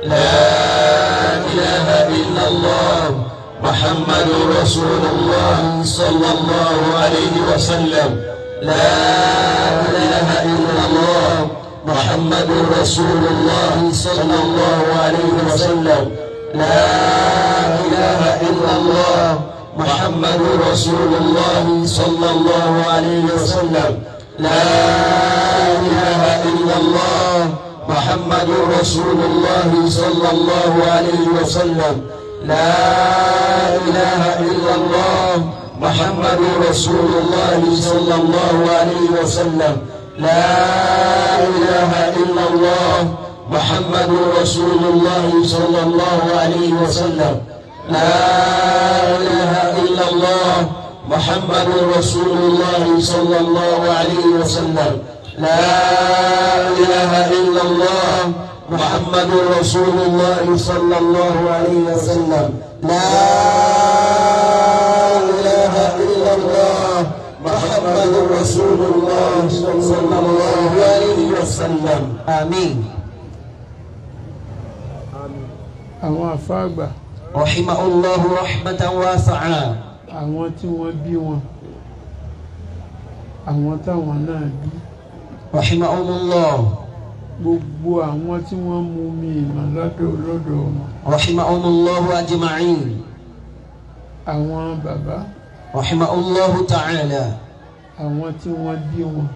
لا إله إلا الله محمد رسول الله صلى الله عليه وسلم. لا إله إلا الله محمد رسول الله صلى الله عليه وسلم. لا إله إلا الله محمد رسول الله صلى الله عليه وسلم. لا إله إلا الله محمد رسول الله صلى الله عليه وسلم. لا إله إلا الله محمد رسول الله صلى الله عليه وسلم. لا إله إلا الله محمد رسول الله صلى الله عليه وسلم. لا إله إلا الله محمد رسول الله صلى الله عليه وسلم. لا إله إلا الله محمد رسول الله صلى الله عليه وسلم. لا إله إلا الله محمد رسول الله صلى الله عليه وسلم. آمين. àwọn àfáàgbà رحمه الله رحمة واسعة àwọn tí wọ́n bí wọn àwọn táwọn náà bí رحمهم الله gbogbo àwọn tí wọ́n mú mi ìmọ̀ lọ́dọ̀ wọn رحمهم الله أجمعين àwọn bàbá رحمه الله تعالى àwọn tí wọ́n bí wọn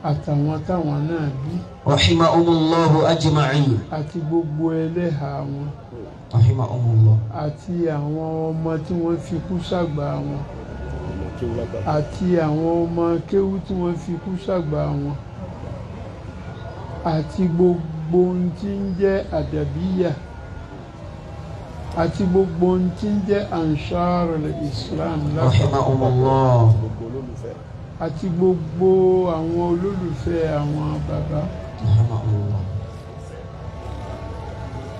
àtàwọn táwọn náà bí رحمهم الله أجمعين àti gbogbo ẹlẹ́hà wọn رحمهم الله àti àwọn ọmọ tí wọ́n fi kú ṣàgbà wọn àti àwọn ọmọ kéwú tí wọ́n fi kú ṣàgbà wọn àti gbogbo ohun tí ń jẹ́ Adabiyyah àti gbogbo ohun tí ń jẹ́ Ansarul-Islam رحمهم الله àti gbogbo àwọn olólùfẹ́ àwọn bàbá رحمهم الله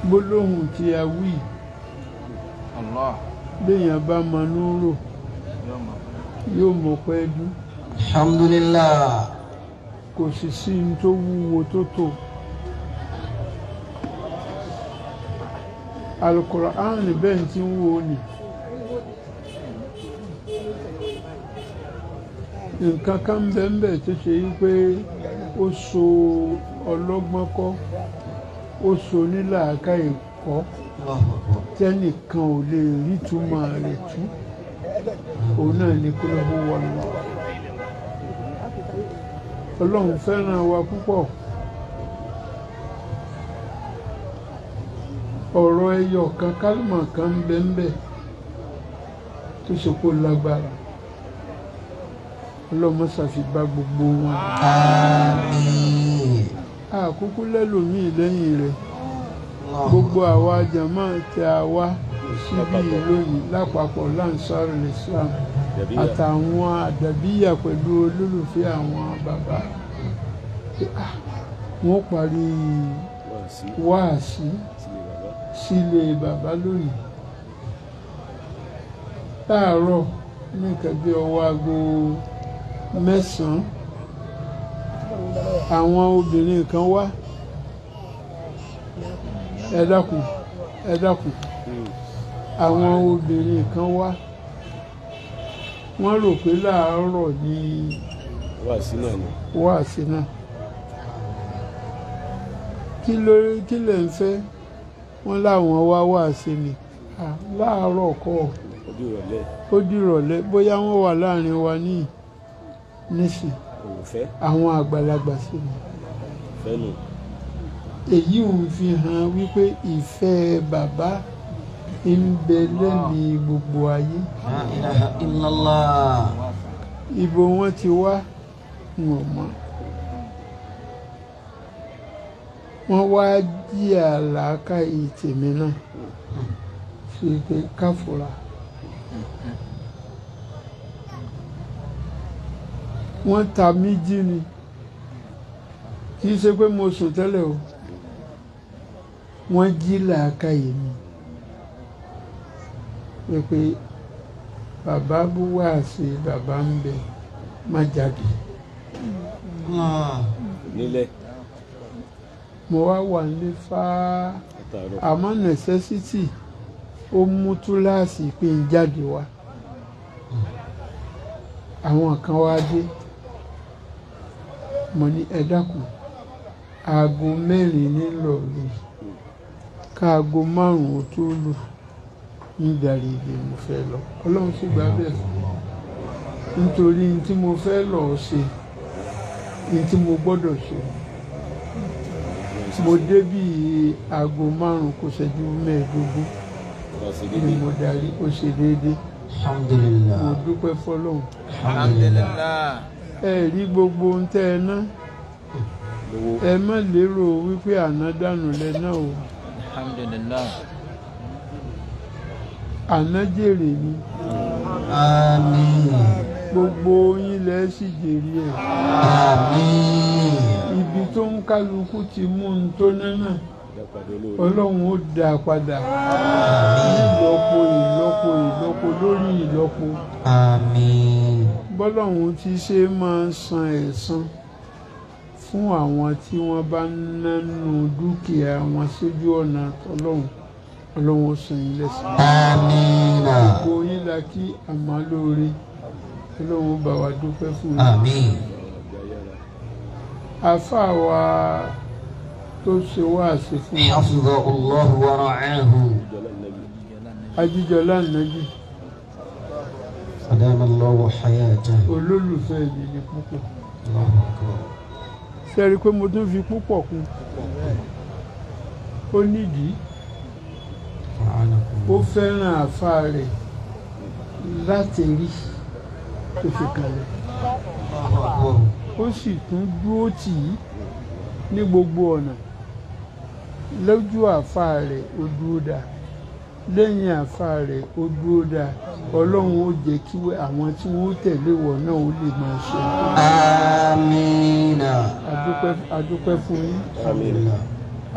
gbólóhùn tí a wí béèyàn bá manú rò yóò mọ̀ pẹ́ẹ́dú الحمد لله kò sì sí ní tó wúwo tó tó Al-Qur'an bẹ́ẹ̀ tí ń wo ni nǹkan kan bẹ́ẹ̀ tó ṣe yí pé ó so ọlọ́gbọ́n kọ́ ó so nílàákàyè kọ́ tẹ́nìkan ò lè rí túmọ̀ rẹ̀ tú òun náà ní kó lọ́wọ́ wọn lọ. Ọlọ́run fẹ́ràn wa púpọ̀ ọ̀rọ̀ ẹyọ kan kálùmọ̀ kan ń bẹ tó ṣe kó lágbára Ọlọ́run ṣàfibá gbogbo wọn. آمين àkókò lẹ́lòmíì lẹ́yìn rẹ̀ gbogbo àwa jàmá tí a wá síbí lónìí lápapọ̀ Ansarul-Islam àtàwọn Adabiyyah pẹ̀lú olólùfẹ́ àwọn bàbá wọ́n parí wáàsí sílé bàbá lónìí láàárọ̀ ní nǹkan bí ọwọ́ aago 9 àwọn obìnrin kan wá ẹ dákun àwọn obìnrin kan wá wọ́n rò pé láàárọ̀ ní wáàsí náà kí lẹ̀ ń fẹ́ wọ́n láwọn wá wáàsí ni láàárọ̀ kọ́ ó dìrọ̀lẹ́ bóyá wọ́n wà láàrin wa nísìn àwọn àgbàlagbà sí ni èyí ń fi hàn wípé ìfẹ́ bàbá ń bẹ lẹ́mìí gbogbo ayé. لا إله إلا الله Ibo wọn ti wá wọn mọ̀ wọ́n wá jí àlàkà ìtèmí náà fi pé káfùrà wọ́n ta mí jí ni kì í ṣe pé mo sùn tẹ́lẹ̀ o wọ́n jí làákà yìí ni pé bàbá búwá sí bàbá ń bẹ má jáde nílẹ̀ mo wá wà nílé fáá àmọ́ necessity ó mú túláàsì pé ń jáde wá àwọn kan wá dé mo ní ẹ dákun aago 4 nílò rí káago 5 tó lù ń darí ibi mo fẹ́ lọ ọlọ́run sì gbà bẹ́ẹ̀ nítorí tí mo fẹ́ lọ ṣe tí mo gbọ́dọ̀ ṣe mo débí aago 5 kò ṣẹ́jú 15 ni mo darí ó ṣe déédéé alhamdulillah mo dúpẹ́ fọlọ́run alhamdulillah ẹ rí gbogbo ohun tẹ́ ẹ ná ẹ má lérò wípé àná dànù lẹ náà o alhamdulillah àná jèrè ni àmín gbogbo yín lẹ sì jèrè ẹ àmín ibi tó ń kálukú ti mú un tó náà ọlọ́run ó dá a padà ìlọ́po ìlọ́po ìlọ́po lórí ìlọ́po àmín bọ́lọ́run ti ṣe máa san ẹ̀san fún àwọn tí wọ́n bá ń nánú dúkìá wọn sójú ọ̀nà Ọlọ́run Ọlọ́run ó san yín lẹ́san. آمين gbogbo yín la kí àmọ́ lóore Ọlọ́run ó bá wa dúpẹ́ fún yín. آمين àfáà wa tó ṣe wáàsí fún wa حفظه الله ورعاه Ajíjọlá Ànábì أدام الله حياته. olólùfẹ́ mi ní púpọ̀. الله أكبر. sẹ́rí pé mo tún fi púpọ̀ kún ó nídìí ó fẹ́ràn àfáà rẹ̀ láti rí tó fi kalẹ̀ ó sì tún dúró tì í ní gbogbo ọ̀nà lójú àfáà rẹ̀ ó dúró dáa lẹ́yìn àfáà rẹ̀ ó dúró dáa Ọlọ́run ó jẹ́ kí àwọn tí wọ́n tẹ̀lé wọ̀ náà ó lè máa ṣe. آمين. adúpẹ́ fún yín.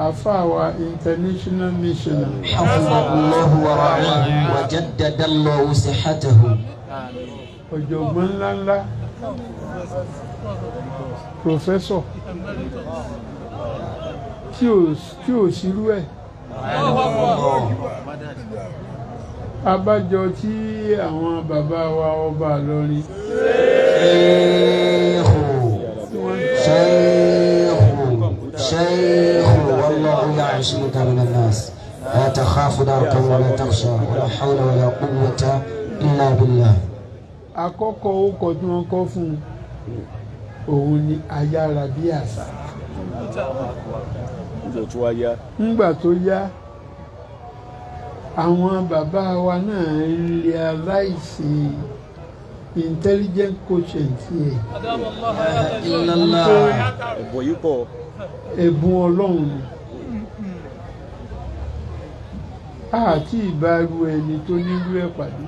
àfáà wa international missioner. حفظه الله ورعاه وجدد الله صحته. ọ̀jọ̀gbọ́n ńláńlá professor tí ò sírú ẹ̀. abájọ tí àwọn bàbá wa ọba Ìlọrin شيخ والله يعصمك من الناس لا تخاف دركا ولا تخشى ولا حول ولا قوة إلا بالله. àkọ́kọ́ orúkọ tí wọ́n kọ́ fún òun ni ayára bí àṣà. nígbà tó yá àwọn bàbá wa náà realize intelligent quotient yẹn ẹ̀bùn Ọlọ́run ni àti ìbáru ẹni tó nílú ẹ̀ pàdé.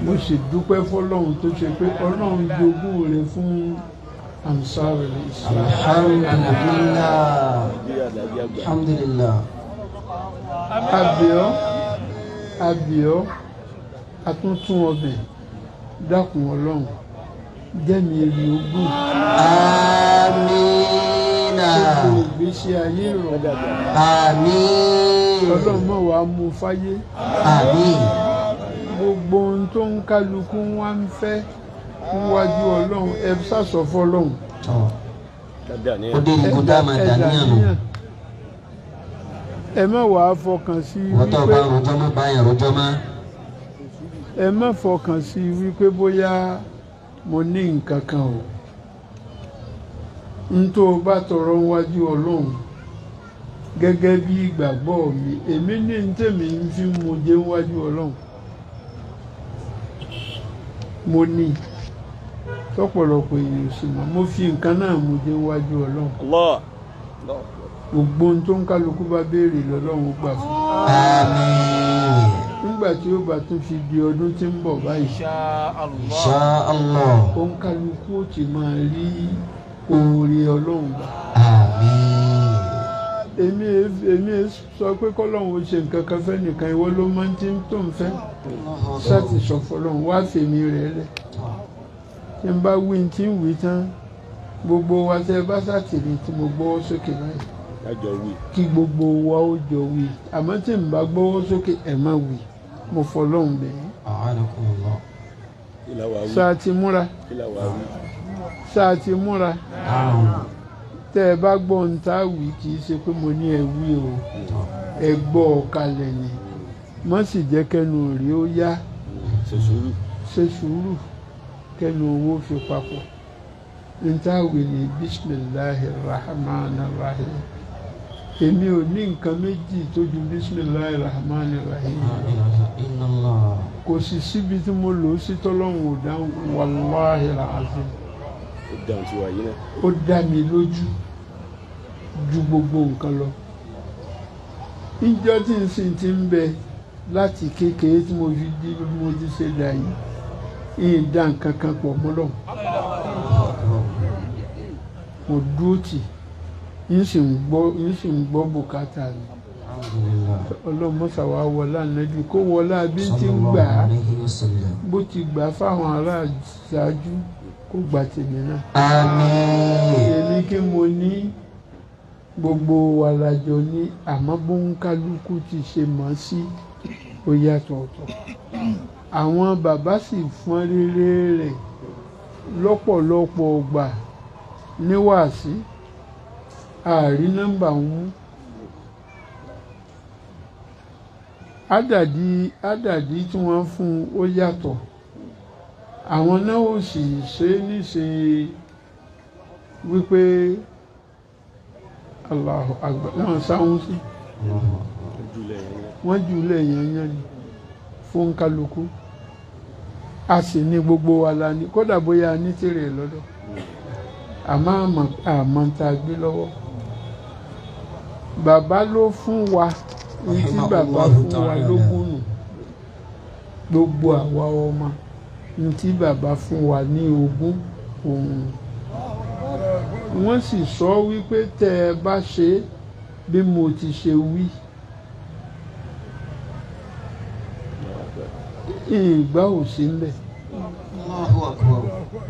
mo sì dúpẹ́ fọ́lọ́run tó ṣe pé Ọlọ́run jogún rẹ̀ fún Ansarul-Islam. Alhamdulillah. Alhamdulillah. Àbíọ́ àtúntún ọbẹ̀ dákun Ọlọ́run jẹ́mi èrè ogún. Àmín. gbogbo ìgbésí ayé rọ̀. Àmín. Ọlọ́run mọ̀ wá mú fáyé. Àmín. gbogbo ohun tó ń kálukú wá ń fẹ́ níwájú Ọlọ́run ẹ sàsọ fọ́lọ́run. Ó dé ní kúndà máa dàníyàn nù. ẹ má wàá fọkàn sí wọ́n tó bá rojọ́ mọ́ báyàn rojọ́ mọ́. ẹ má fọkàn sí wípé bóyá mo ní nǹkan kan o n tó bá tọrọ wájú Ọlọ́run gẹ́gẹ́ bí ìgbàgbọ́ mi èmi ní n tèmi ń fi mo jẹ́ wájú Ọlọ́run mo ní tọ́pọ̀lọpọ̀ èèyàn sì mọ̀ mo fi nǹkan náà mo jẹ́ wájú Ọlọ́run gbogbo ohun tó ń kálukú bá béèrè lọ́lọ́run gbà fún. Àmín. nígbà tí ó bá tún fi di ọdún tí ń bọ̀ báyìí. Insha Allah. ó ń kálukú ó ti máa rí oore Ọlọ́run gbà. Àmín. èmi sọ pé kọ́lọ́run ó ṣe nǹkan kan fẹ́ nìkan ìwọ ló máa ń tí tó ń fẹ́ sáti sọ fọ́lọ́run wá fèmí rẹ̀ lẹ̀ tí n bá wí tí ń wí tán gbogbo wa tẹ́ bá sàtìrì tí mo gbọ́wọ́ sókè báyìí kí gbogbo wa ó jọ wí àmọ́ tí n bá gbọ́wọ́ sókè ẹ̀ má wí mo fọlọ́run bẹ̀yìn. sáà ti múra tẹ́ ẹ bá gbọ́ ń tá wí kì í ṣe pé mo ní ẹ wí o ẹ gbọ́ ọ kalẹ̀ ni má sì jẹ́ kẹ́nu rí ó yá ṣe sùúrù kẹ́nu owó fi papọ̀ ń tá wí ní bismillahir rahmanir rahim èmi ò ní nǹkan méjì tó ju bismillahir rahmanir rahim kò sì síbi tí mo lò ó sí tọ́lọ́hún ò dáhùn wàláhìl azim ó dá mi lójú ju gbogbo nǹkan lọ ìjọ tí n sì ti ń bẹ láti kékeré tí mo fi di bí mo ti ṣe dà yìí ìyìn dá nǹkan kan pọ̀ mọ́lọ̀ mo dúró tì yín sì ń gbọ́ bùkátà mi ọlọ́mọ́sà wa wọlá nàbí kó wọlá bí ti ń gbà á bó ti gbà fáwọn ará ṣáájú kó gba tèmi náà. Àmín. èmi kí mo ní gbogbo wa lájọ ní àmọ́ bó ń kálukú ti ṣe mọ̀ sí ó yàtọ̀ ọ̀tọ̀. àwọn bàbá sì fọ́n rere rẹ̀ lọ́pọ̀lọpọ̀ ọgbà níwàásí ààrí nọ́mbà wọn. ádàdí tí wọ́n fún ó yàtọ̀. àwọn náà ò sì ṣe níṣe wípé Allahu Akbar náà sáwọn sí wọ́n jùlẹ̀ yẹn ni fún kálukú. a sì ní gbogbo wa la ní kódà bóyá a ní tèrè lọ́dọ̀ àmọ́ àmọ́ tá a gbé lọ́wọ́. bàbá ló fún wa ní tí bàbá fún wa lógún nù gbogbo àwa ọmọ ní tí bàbá fún wa ní ogún òun. wọ́n sì sọ wípé tẹ́ ẹ bá ṣe bí mo ti ṣe wí ìgbà ò sí ńlẹ̀.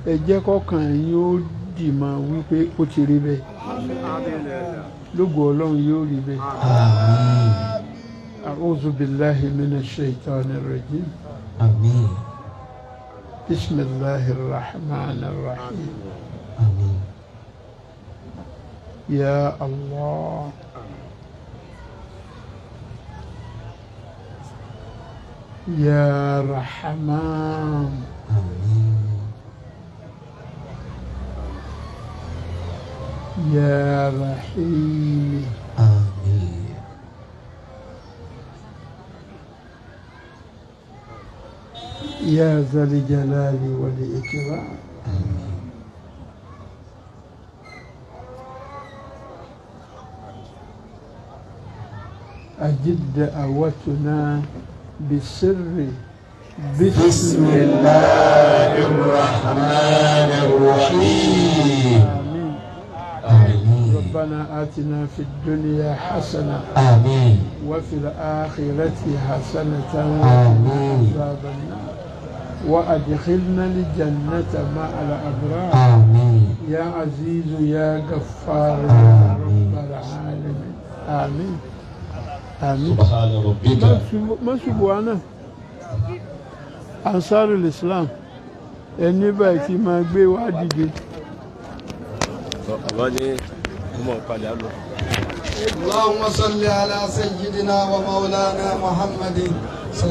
ẹ jẹ́ kọ́kàn yín ó dì mọ́ wípé ó ti rí bẹ́ẹ̀ lógo ọlọ́run yóò rí bẹ́ẹ̀. a'udhu billahi minash shaitanir rajim. Àmín. bismillahir rahmanir rahim. Àmín. ya Allah. ya Rahman. Àmín. ya Rahim. Àmín. ya Zal Jalali wal Ikram. Àmín. أجد دعوتنا بسر بسم الله الرحمن الرحيم. آمين. آمين. ربنا آتنا في الدنيا حسنة آمين. وفي الآخرة حسنة آمين. عذاب النار وأدخلنا الجنة مع الأبرار. آمين. يا عزيز يا غفار يا آمين. رب العالمين. آمين. آمين. سبحان ربك. ما سبحانه Ansarul-Islam ẹni báyìí ti máa gbé wá dìde. bàbá ní ọmọ ìpàdé àlọ. اللهم صل على سيدنا ومولانا محمد